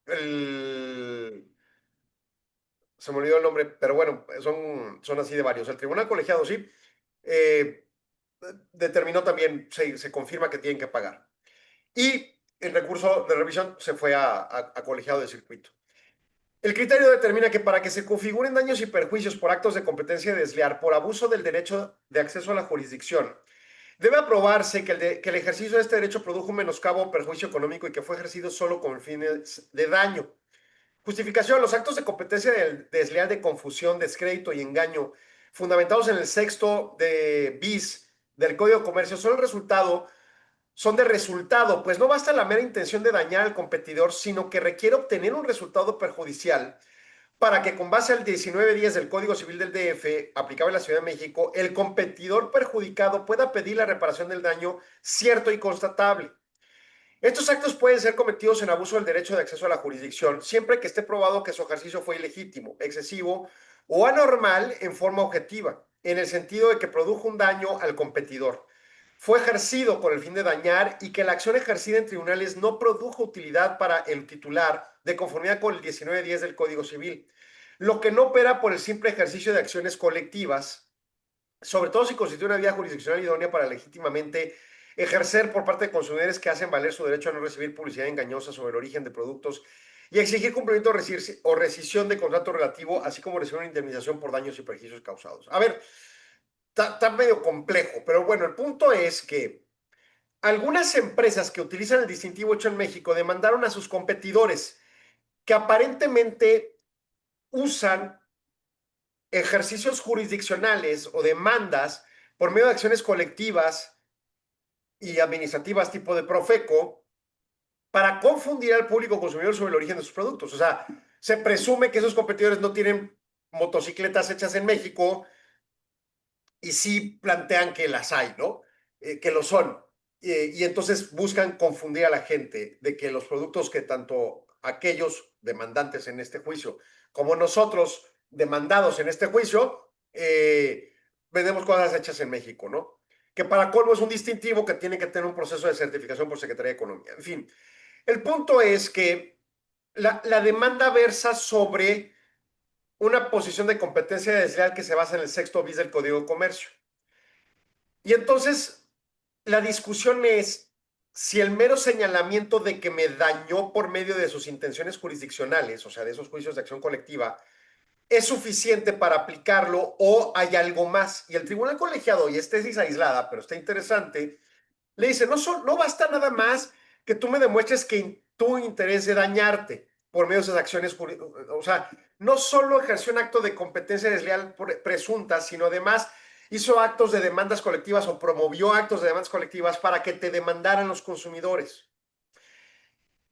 se me olvidó el nombre, pero bueno, son así de varios. El tribunal colegiado, sí, determinó también, se confirma que tienen que pagar. Y el recurso de revisión se fue a colegiado de circuito. El criterio determina que para que se configuren daños y perjuicios por actos de competencia desleal por abuso del derecho de acceso a la jurisdicción, debe aprobarse que el ejercicio de este derecho produjo un menoscabo o perjuicio económico y que fue ejercido solo con fines de daño. Justificación. Los actos de competencia desleal de confusión, descrédito y engaño fundamentados en el sexto de bis del Código de Comercio son de resultado, pues no basta la mera intención de dañar al competidor, sino que requiere obtener un resultado perjudicial para que con base al 1910 del Código Civil del DF, aplicable en la Ciudad de México, el competidor perjudicado pueda pedir la reparación del daño cierto y constatable. Estos actos pueden ser cometidos en abuso del derecho de acceso a la jurisdicción, siempre que esté probado que su ejercicio fue ilegítimo, excesivo o anormal en forma objetiva, en el sentido de que produjo un daño al competidor, fue ejercido con el fin de dañar y que la acción ejercida en tribunales no produjo utilidad para el titular de conformidad con el 1910 del Código Civil, lo que no opera por el simple ejercicio de acciones colectivas, sobre todo si constituye una vía jurisdiccional idónea para legítimamente ejercer por parte de consumidores que hacen valer su derecho a no recibir publicidad engañosa sobre el origen de productos y exigir cumplimiento o rescisión de contrato relativo, así como recibir una indemnización por daños y perjuicios causados. A ver, está medio complejo, pero bueno, el punto es que algunas empresas que utilizan el distintivo hecho en México demandaron a sus competidores que aparentemente usan ejercicios jurisdiccionales o demandas por medio de acciones colectivas y administrativas tipo de Profeco para confundir al público consumidor sobre el origen de sus productos. O sea, se presume que esos competidores no tienen motocicletas hechas en México y sí plantean que las hay, ¿no? Que lo son. Y entonces buscan confundir a la gente de que los productos que tanto aquellos demandantes en este juicio como nosotros demandados en este juicio, vendemos cosas hechas en México, ¿no? Que para colmo es un distintivo que tiene que tener un proceso de certificación por Secretaría de Economía. En fin, el punto es que la demanda versa sobre una posición de competencia desleal que se basa en el sexto bis del Código de Comercio. Y entonces la discusión es si el mero señalamiento de que me dañó por medio de sus intenciones jurisdiccionales, o sea, de esos juicios de acción colectiva, es suficiente para aplicarlo o hay algo más. Y el tribunal colegiado, y es tesis aislada, pero está interesante, le dice, no basta nada más que tú me demuestres que tu interés de dañarte por medio de esas acciones, o sea, no solo ejerció un acto de competencia desleal presunta, sino además hizo actos de demandas colectivas o promovió actos de demandas colectivas para que te demandaran los consumidores.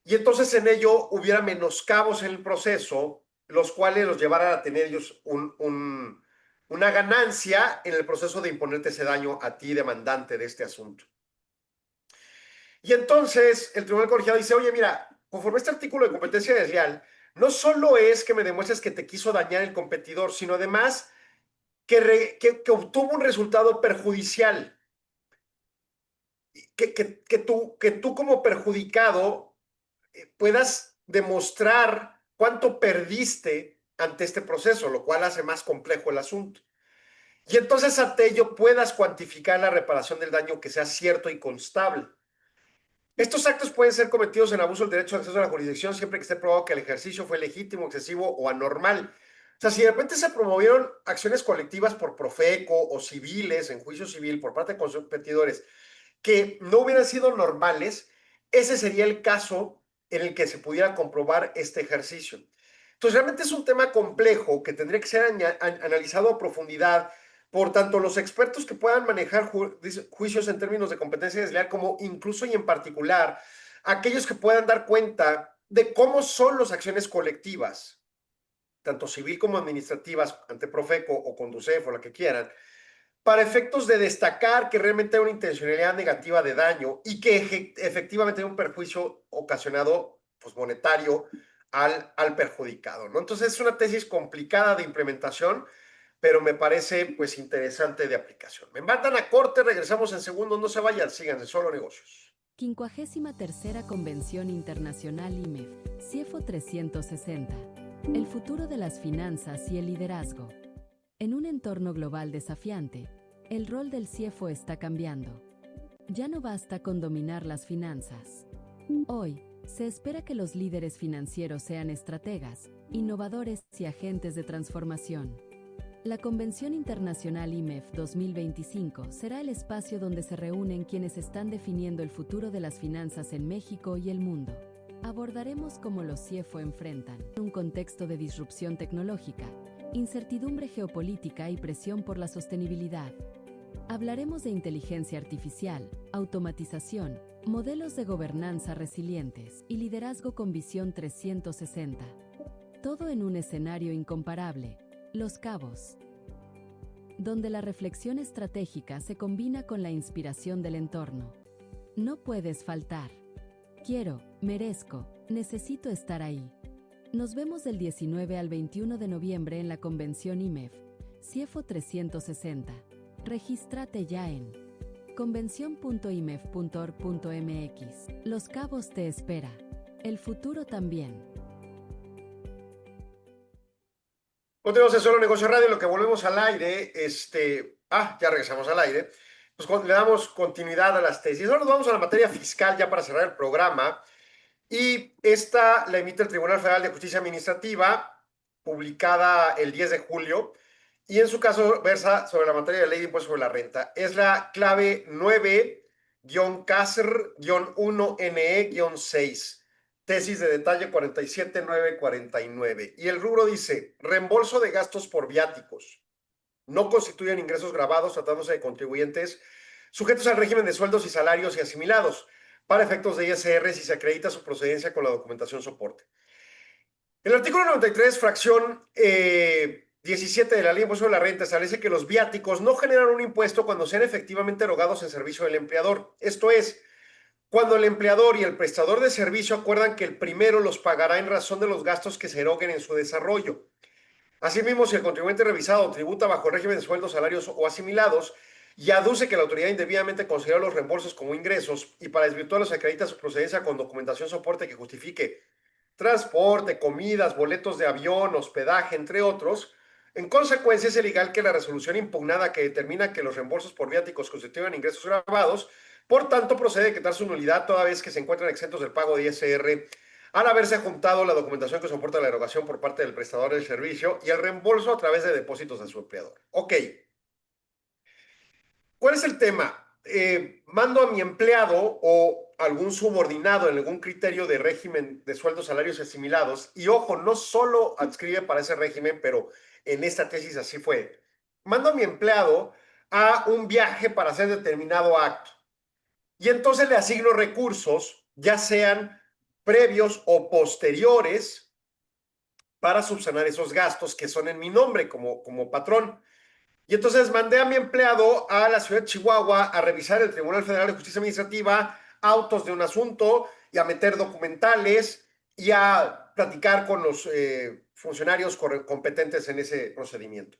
Y entonces en ello hubiera menoscabos en el proceso, los cuales los llevaran a tener ellos una ganancia en el proceso de imponerte ese daño a ti, demandante de este asunto. Y entonces el tribunal colegiado dice, oye, mira, conforme este artículo de competencia desleal, no solo es que me demuestres que te quiso dañar el competidor, sino además que obtuvo un resultado perjudicial. Que tú como perjudicado puedas demostrar cuánto perdiste ante este proceso, lo cual hace más complejo el asunto. Y entonces ante ello puedas cuantificar la reparación del daño que sea cierto y constable. Estos actos pueden ser cometidos en abuso del derecho de acceso a la jurisdicción siempre que esté probado que el ejercicio fue legítimo, excesivo o anormal. O sea, si de repente se promovieron acciones colectivas por Profeco o civiles, en juicio civil, por parte de competidores, que no hubieran sido normales, ese sería el caso en el que se pudiera comprobar este ejercicio. Entonces, realmente es un tema complejo que tendría que ser analizado a profundidad por tanto los expertos que puedan manejar juicios en términos de competencia desleal, como incluso y en particular aquellos que puedan dar cuenta de cómo son las acciones colectivas, tanto civil como administrativas, ante Profeco o Conducef o la que quieran, para efectos de destacar que realmente hay una intencionalidad negativa de daño y que efectivamente hay un perjuicio ocasionado, pues, monetario al perjudicado, ¿no? Entonces es una tesis complicada de implementación, pero me parece, pues, interesante de aplicación. Me mandan a corte, regresamos en segundos, no se vayan, síganse, Solo Negocios. 53ª Convención Internacional IMEF, CIEFO 360. El futuro de las finanzas y el liderazgo. En un entorno global desafiante, el rol del CIEFO está cambiando. Ya no basta con dominar las finanzas. Hoy, se espera que los líderes financieros sean estrategas, innovadores y agentes de transformación. La Convención Internacional IMEF 2025 será el espacio donde se reúnen quienes están definiendo el futuro de las finanzas en México y el mundo. Abordaremos cómo los CIEFO enfrentan un contexto de disrupción tecnológica, incertidumbre geopolítica y presión por la sostenibilidad. Hablaremos de inteligencia artificial, automatización, modelos de gobernanza resilientes y liderazgo con visión 360. Todo en un escenario incomparable. Los Cabos, donde la reflexión estratégica se combina con la inspiración del entorno. No puedes faltar. Quiero, merezco, necesito estar ahí. Nos vemos del 19 al 21 de noviembre en la Convención IMEF, CIEFO 360. Regístrate ya en convención.imef.org.mx. Los Cabos te espera. El futuro también. Continuamos en Solo Negocio Radio, en lo que volvemos al aire, ya regresamos al aire, pues le damos continuidad a las tesis. Ahora nos vamos a la materia fiscal ya para cerrar el programa, y esta la emite el Tribunal Federal de Justicia Administrativa, publicada el 10 de julio, y en su caso versa sobre la materia de ley de impuesto sobre la renta. Es la clave 9-CASR-1NE-6. Tesis de detalle 47949. Y el rubro dice, reembolso de gastos por viáticos. No constituyen ingresos grabados tratándose de contribuyentes sujetos al régimen de sueldos y salarios y asimilados para efectos de ISR si se acredita su procedencia con la documentación soporte. El artículo 93, fracción 17 de la Ley de Impuesto sobre la Renta establece que los viáticos no generan un impuesto cuando sean efectivamente erogados en servicio del empleador. Esto es, cuando el empleador y el prestador de servicio acuerdan que el primero los pagará en razón de los gastos que se eroguen en su desarrollo. Asimismo, si el contribuyente revisado tributa bajo el régimen de sueldos, salarios o asimilados y aduce que la autoridad indebidamente considera los reembolsos como ingresos y para desvirtuarlos acredita su procedencia con documentación soporte que justifique transporte, comidas, boletos de avión, hospedaje, entre otros, en consecuencia es ilegal que la resolución impugnada que determina que los reembolsos por viáticos constituyen ingresos grabados Por tanto, procede a decretar su nulidad toda vez que se encuentran exentos del pago de ISR al haberse juntado la documentación que soporta la erogación por parte del prestador del servicio y el reembolso a través de depósitos de su empleador. Ok. ¿Cuál es el tema? Mando a mi empleado o algún subordinado en algún criterio de régimen de sueldos, salarios asimilados, y ojo, no solo adscribe para ese régimen, pero en esta tesis así fue. Mando a mi empleado a un viaje para hacer determinado acto y entonces le asigno recursos, ya sean previos o posteriores, para subsanar esos gastos que son en mi nombre como patrón. Y entonces mandé a mi empleado a la ciudad de Chihuahua a revisar el Tribunal Federal de Justicia Administrativa autos de un asunto y a meter documentales y a platicar con los funcionarios competentes en ese procedimiento.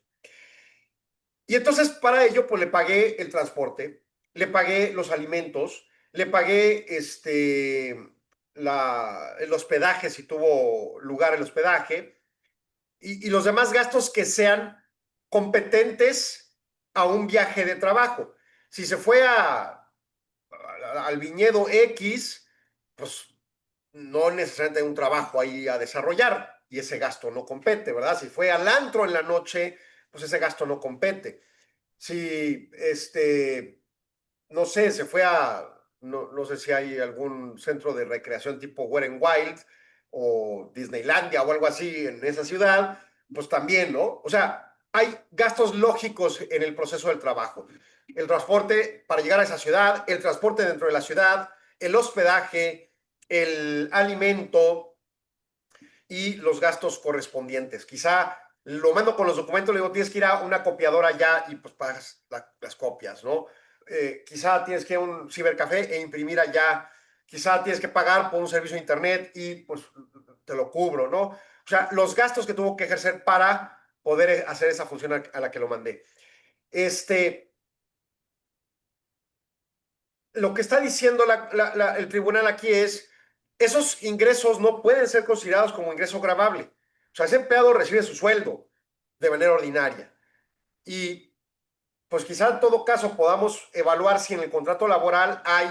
Y entonces para ello pues le pagué el transporte, le pagué los alimentos, le pagué el hospedaje si tuvo lugar el hospedaje y los demás gastos que sean competentes a un viaje de trabajo. Si se fue al viñedo X, pues no necesariamente hay un trabajo ahí a desarrollar y ese gasto no compete, ¿verdad? Si fue al antro en la noche, pues ese gasto no compete. Si, no sé, se fue no sé si hay algún centro de recreación tipo Wet n Wild o Disneylandia o algo así en esa ciudad, pues también, ¿no? O sea, hay gastos lógicos en el proceso del trabajo. El transporte para llegar a esa ciudad, el transporte dentro de la ciudad, el hospedaje, el alimento y los gastos correspondientes. Quizá lo mando con los documentos, le digo, tienes que ir a una copiadora ya y pues pagas las copias, ¿no? Quizá tienes que ir a un cibercafé e imprimir allá. Quizá tienes que pagar por un servicio de internet y pues te lo cubro, ¿no? O sea, los gastos que tuvo que ejercer para poder hacer esa función a la que lo mandé. Lo que está diciendo el tribunal aquí es, esos ingresos no pueden ser considerados como ingreso gravable. O sea, ese empleado recibe su sueldo de manera ordinaria. Y pues quizá en todo caso podamos evaluar si en el contrato laboral hay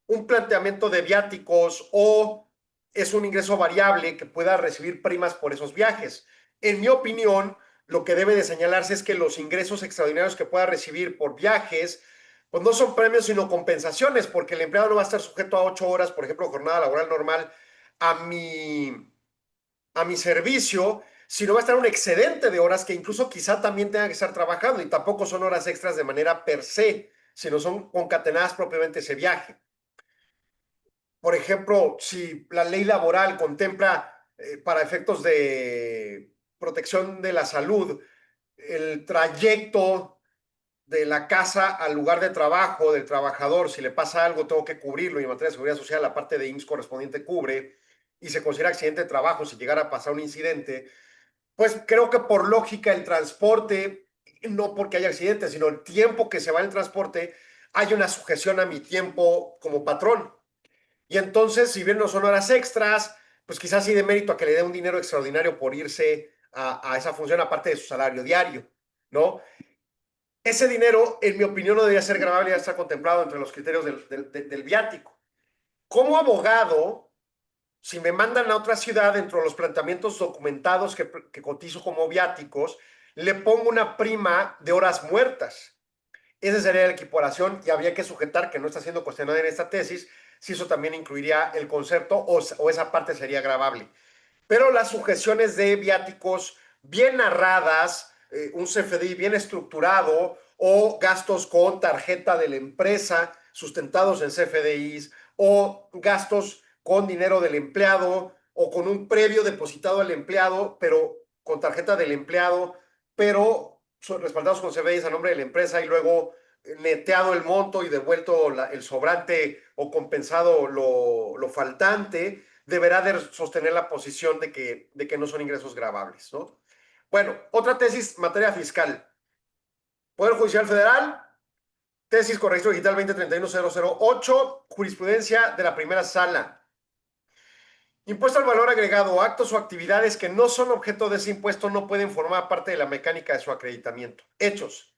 un planteamiento de viáticos o es un ingreso variable que pueda recibir primas por esos viajes. En mi opinión, lo que debe de señalarse es que los ingresos extraordinarios que pueda recibir por viajes, pues no son premios sino compensaciones, porque el empleado no va a estar sujeto a 8 horas, por ejemplo, jornada laboral normal, a mi servicio, sino va a estar un excedente de horas que incluso quizá también tenga que estar trabajando y tampoco son horas extras de manera per se, sino son concatenadas propiamente ese viaje. Por ejemplo, si la ley laboral contempla para efectos de protección de la salud el trayecto de la casa al lugar de trabajo del trabajador, si le pasa algo tengo que cubrirlo y en materia de seguridad social la parte de IMSS correspondiente cubre y se considera accidente de trabajo si llegara a pasar un incidente, pues creo que por lógica el transporte, no porque haya accidentes, sino el tiempo que se va en el transporte, hay una sujeción a mi tiempo como patrón. Y entonces, si bien no son horas extras, pues quizás sí de mérito a que le dé un dinero extraordinario por irse a esa función aparte de su salario diario, ¿no? Ese dinero, en mi opinión, no debería ser gravable, ya está contemplado entre los criterios del viático. Como abogado, si me mandan a otra ciudad dentro de los planteamientos documentados que cotizo como viáticos, le pongo una prima de horas muertas. Esa sería la equiparación y habría que sujetar, que no está siendo cuestionada en esta tesis, si eso también incluiría el concepto o esa parte sería gravable. Pero las sujeciones de viáticos bien narradas, un CFDI bien estructurado o gastos con tarjeta de la empresa sustentados en CFDIs o gastos con dinero del empleado o con un previo depositado al empleado, pero con tarjeta del empleado, pero son respaldados con CFDIs a nombre de la empresa y luego neteado el monto y devuelto el sobrante o compensado lo faltante, deberá de sostener la posición de que no son ingresos gravables, ¿no? Bueno, otra tesis, materia fiscal. Poder Judicial Federal, tesis con registro digital 2031-008, jurisprudencia de la primera sala. Impuesto al valor agregado, actos o actividades que no son objeto de ese impuesto no pueden formar parte de la mecánica de su acreditamiento. Hechos.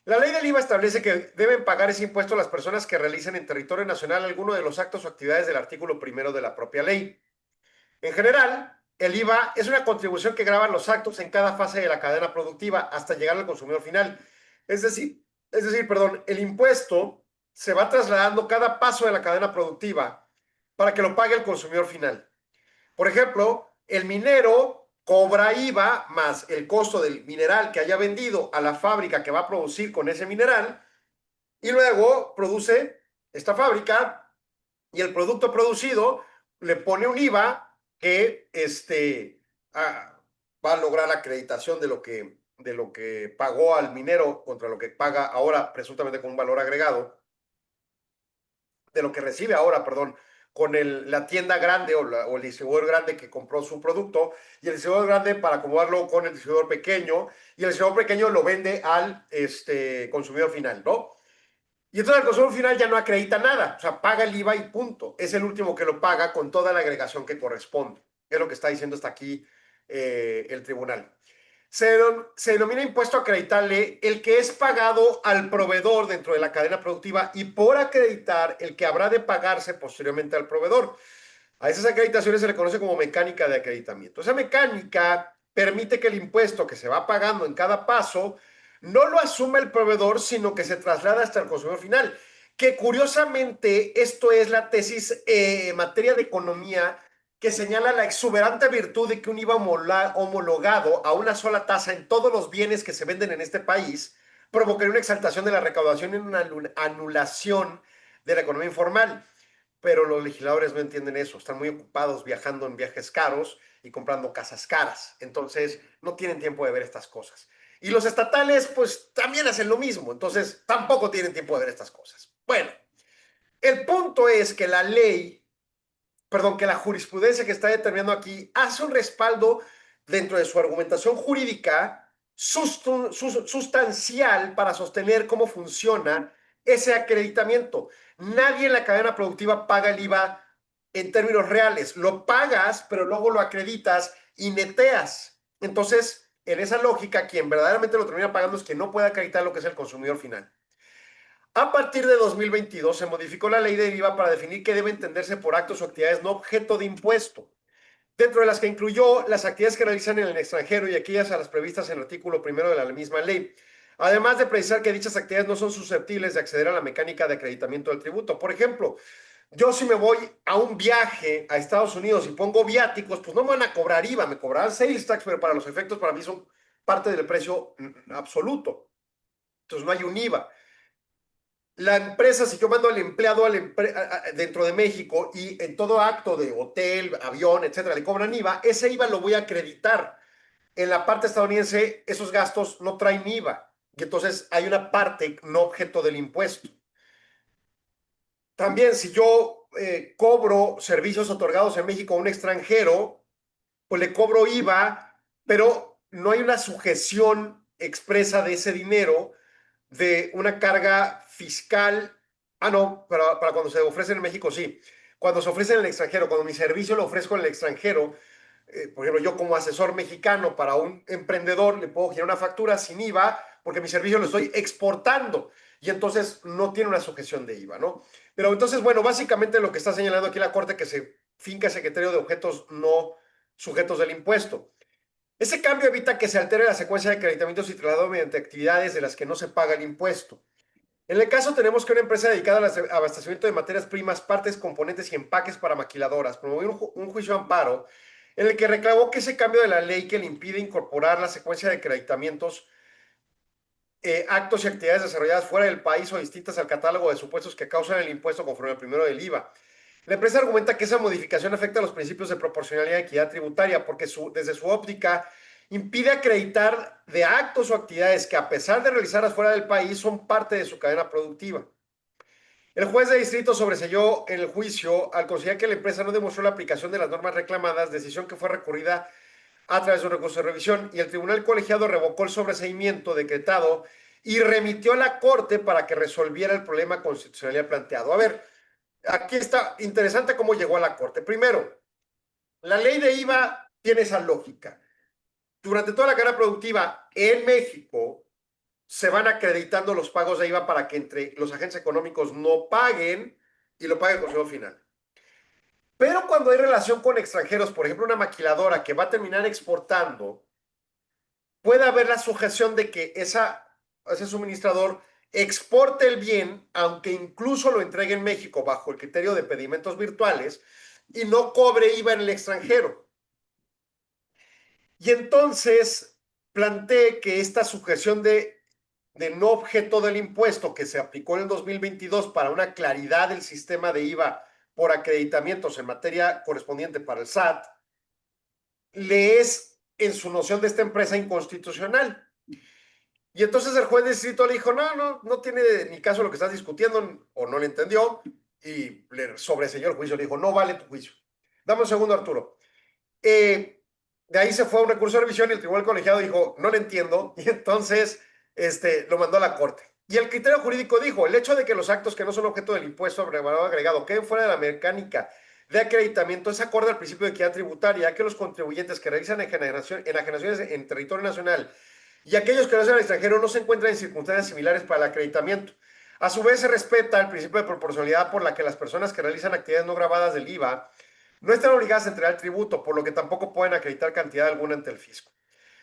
La ley del IVA establece que deben pagar ese impuesto las personas que realicen en territorio nacional alguno de los actos o actividades del artículo primero de la propia ley. En general, el IVA es una contribución que grava los actos en cada fase de la cadena productiva hasta llegar al consumidor final. El impuesto se va trasladando cada paso de la cadena productiva para que lo pague el consumidor final. Por ejemplo, el minero cobra IVA más el costo del mineral que haya vendido a la fábrica que va a producir con ese mineral, y luego produce esta fábrica y el producto producido le pone un IVA que va a lograr la acreditación de lo que pagó al minero contra lo que paga ahora presuntamente con un valor agregado, de lo que recibe ahora, perdón, con la tienda grande o el distribuidor grande que compró su producto, y el distribuidor grande para acomodarlo con el distribuidor pequeño, y el distribuidor pequeño lo vende al consumidor final, ¿no? Y entonces el consumidor final ya no acredita nada, o sea, paga el IVA y punto. Es el último que lo paga con toda la agregación que corresponde. Es lo que está diciendo hasta aquí el tribunal. Se denomina impuesto acreditable el que es pagado al proveedor dentro de la cadena productiva y por acreditar el que habrá de pagarse posteriormente al proveedor. A esas acreditaciones se le conoce como mecánica de acreditamiento. Esa mecánica permite que el impuesto que se va pagando en cada paso no lo asume el proveedor, sino que se traslada hasta el consumidor final. Que curiosamente esto es la tesis en materia de economía que señala la exuberante virtud de que un IVA homologado a una sola tasa en todos los bienes que se venden en este país provocaría una exaltación de la recaudación y una anulación de la economía informal. Pero los legisladores no entienden eso, están muy ocupados viajando en viajes caros y comprando casas caras, entonces no tienen tiempo de ver estas cosas. Y los estatales pues también hacen lo mismo, entonces tampoco tienen tiempo de ver estas cosas. Bueno, el punto es que que la jurisprudencia que está determinando aquí hace un respaldo dentro de su argumentación jurídica sustancial para sostener cómo funciona ese acreditamiento. Nadie en la cadena productiva paga el IVA en términos reales. Lo pagas, pero luego lo acreditas y neteas. Entonces, en esa lógica, quien verdaderamente lo termina pagando es quien no puede acreditar lo que es el consumidor final. A partir de 2022 se modificó la ley del IVA para definir qué debe entenderse por actos o actividades no objeto de impuesto, dentro de las que incluyó las actividades que realizan en el extranjero y aquellas a las previstas en el artículo primero de la misma ley, además de precisar que dichas actividades no son susceptibles de acceder a la mecánica de acreditamiento del tributo. Por ejemplo, yo si me voy a un viaje a Estados Unidos y pongo viáticos, pues no me van a cobrar IVA, me cobrarán sales tax, pero para los efectos para mí son parte del precio absoluto. Entonces no hay un IVA. La empresa, si yo mando al empleado dentro de México y en todo acto de hotel, avión, etcétera, le cobran IVA, ese IVA lo voy a acreditar. En la parte estadounidense, esos gastos no traen IVA. Y entonces hay una parte no objeto del impuesto. También, si yo cobro servicios otorgados en México a un extranjero, pues le cobro IVA, pero no hay una sujeción expresa de ese dinero de una carga fiscal. No, para cuando se ofrece en México, sí. Cuando se ofrece en el extranjero, cuando mi servicio lo ofrezco en el extranjero, por ejemplo, yo como asesor mexicano para un emprendedor le puedo girar una factura sin IVA porque mi servicio lo estoy exportando y entonces no tiene una sujeción de IVA, ¿no? Pero entonces, bueno, básicamente lo que está señalando aquí la Corte que se finca ese criterio de objetos no sujetos del impuesto. Ese cambio evita que se altere la secuencia de acreditamientos y traslado mediante actividades de las que no se paga el impuesto. En el caso tenemos que una empresa dedicada al abastecimiento de materias primas, partes, componentes y empaques para maquiladoras promovió un juicio de amparo en el que reclamó que ese cambio de la ley que le impide incorporar la secuencia de acreditamientos, actos y actividades desarrolladas fuera del país o distintas al catálogo de supuestos que causan el impuesto conforme al primero del IVA. La empresa argumenta que esa modificación afecta a los principios de proporcionalidad y equidad tributaria porque desde su óptica impide acreditar de actos o actividades que a pesar de realizarlas fuera del país son parte de su cadena productiva. El juez de distrito sobreseyó en el juicio al considerar que la empresa no demostró la aplicación de las normas reclamadas, decisión que fue recurrida a través de un recurso de revisión, y el tribunal colegiado revocó el sobreseimiento decretado y remitió a la Corte para que resolviera el problema constitucional planteado. A ver, aquí está interesante cómo llegó a la Corte. Primero, la ley de IVA tiene esa lógica. Durante toda la cadena productiva en México se van acreditando los pagos de IVA para que entre los agentes económicos no paguen y lo pague el consumidor final. Pero cuando hay relación con extranjeros, por ejemplo, una maquiladora que va a terminar exportando, puede haber la sujeción de que ese suministrador exporte el bien, aunque incluso lo entregue en México bajo el criterio de pedimentos virtuales, y no cobre IVA en el extranjero. Y entonces planteé que esta sujeción de no objeto del impuesto que se aplicó en el 2022 para una claridad del sistema de IVA por acreditamientos en materia correspondiente para el SAT, le es en su noción de esta empresa inconstitucional. Y entonces el juez de distrito le dijo, no tiene ni caso lo que estás discutiendo, o no le entendió, y le sobreseyó el juicio, le dijo, no vale tu juicio. Dame un segundo, Arturo. De ahí se fue a un recurso de revisión y el tribunal colegiado dijo, no le entiendo, y entonces lo mandó a la corte. Y el criterio jurídico dijo, el hecho de que los actos que no son objeto del impuesto sobre valor agregado queden fuera de la mecánica de acreditamiento es acorde al principio de equidad tributaria, ya que los contribuyentes que realizan enajenaciones en territorio nacional y aquellos que realizan al extranjero no se encuentran en circunstancias similares para el acreditamiento. A su vez, se respeta el principio de proporcionalidad por la que las personas que realizan actividades no gravadas del IVA no están obligadas a entregar el tributo, por lo que tampoco pueden acreditar cantidad alguna ante el fisco.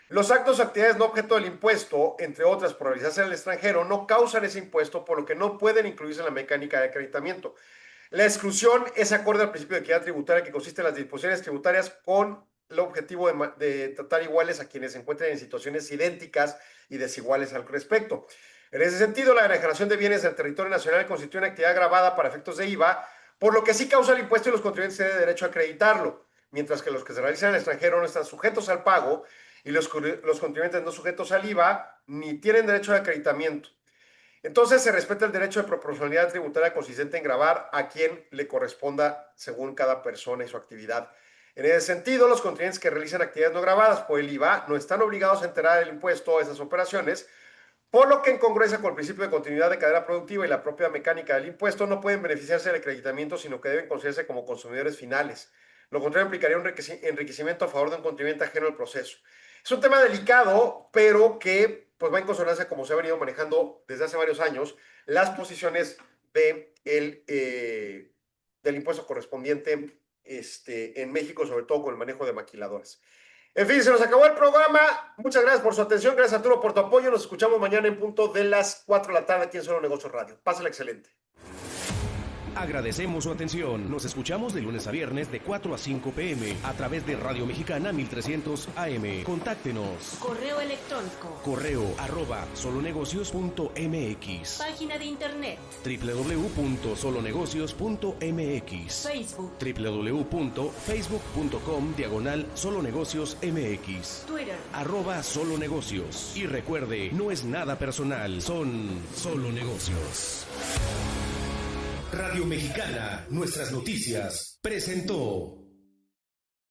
Los actos o actividades no objeto del impuesto, entre otras por realizarse en el extranjero, no causan ese impuesto, por lo que no pueden incluirse en la mecánica de acreditamiento. La exclusión es acorde al principio de equidad tributaria, que consiste en las disposiciones tributarias con el objetivo de tratar iguales a quienes se encuentren en situaciones idénticas y desiguales al respecto. En ese sentido, la enajenación de bienes del territorio nacional constituye una actividad gravada para efectos de IVA, por lo que sí causa el impuesto y los contribuyentes tienen derecho a acreditarlo, mientras que los que se realizan en el extranjero no están sujetos al pago y los contribuyentes no sujetos al IVA ni tienen derecho de acreditamiento. Entonces se respeta el derecho de proporcionalidad tributaria consistente en gravar a quien le corresponda según cada persona y su actividad. En ese sentido, los contribuyentes que realicen actividades no gravadas por el IVA no están obligados a enterar el impuesto a esas operaciones, por lo que en congruencia con el principio de continuidad de cadena productiva y la propia mecánica del impuesto no pueden beneficiarse del acreditamiento, sino que deben considerarse como consumidores finales. Lo contrario implicaría un enriquecimiento a favor de un contribuyente ajeno al proceso. Es un tema delicado, pero que pues, va en consonancia, como se ha venido manejando desde hace varios años, las posiciones del impuesto correspondiente en México, sobre todo con el manejo de maquiladoras. En fin, se nos acabó el programa. Muchas gracias por su atención. Gracias, Arturo, por tu apoyo. Nos escuchamos mañana en punto de las 4 de la tarde aquí en Solo Negocios Radio. Pásala excelente. Agradecemos su atención. Nos escuchamos de lunes a viernes de 4 a 5 p.m. a través de Radio Mexicana 1300 AM. Contáctenos. Correo electrónico. correo@solonegocios.mx. Página de internet. www.solonegocios.mx. Facebook. www.facebook.com/solonegociosmx. Twitter. @solonegocios. Y recuerde, no es nada personal, son solo negocios. Radio Mexicana, nuestras noticias, presentó.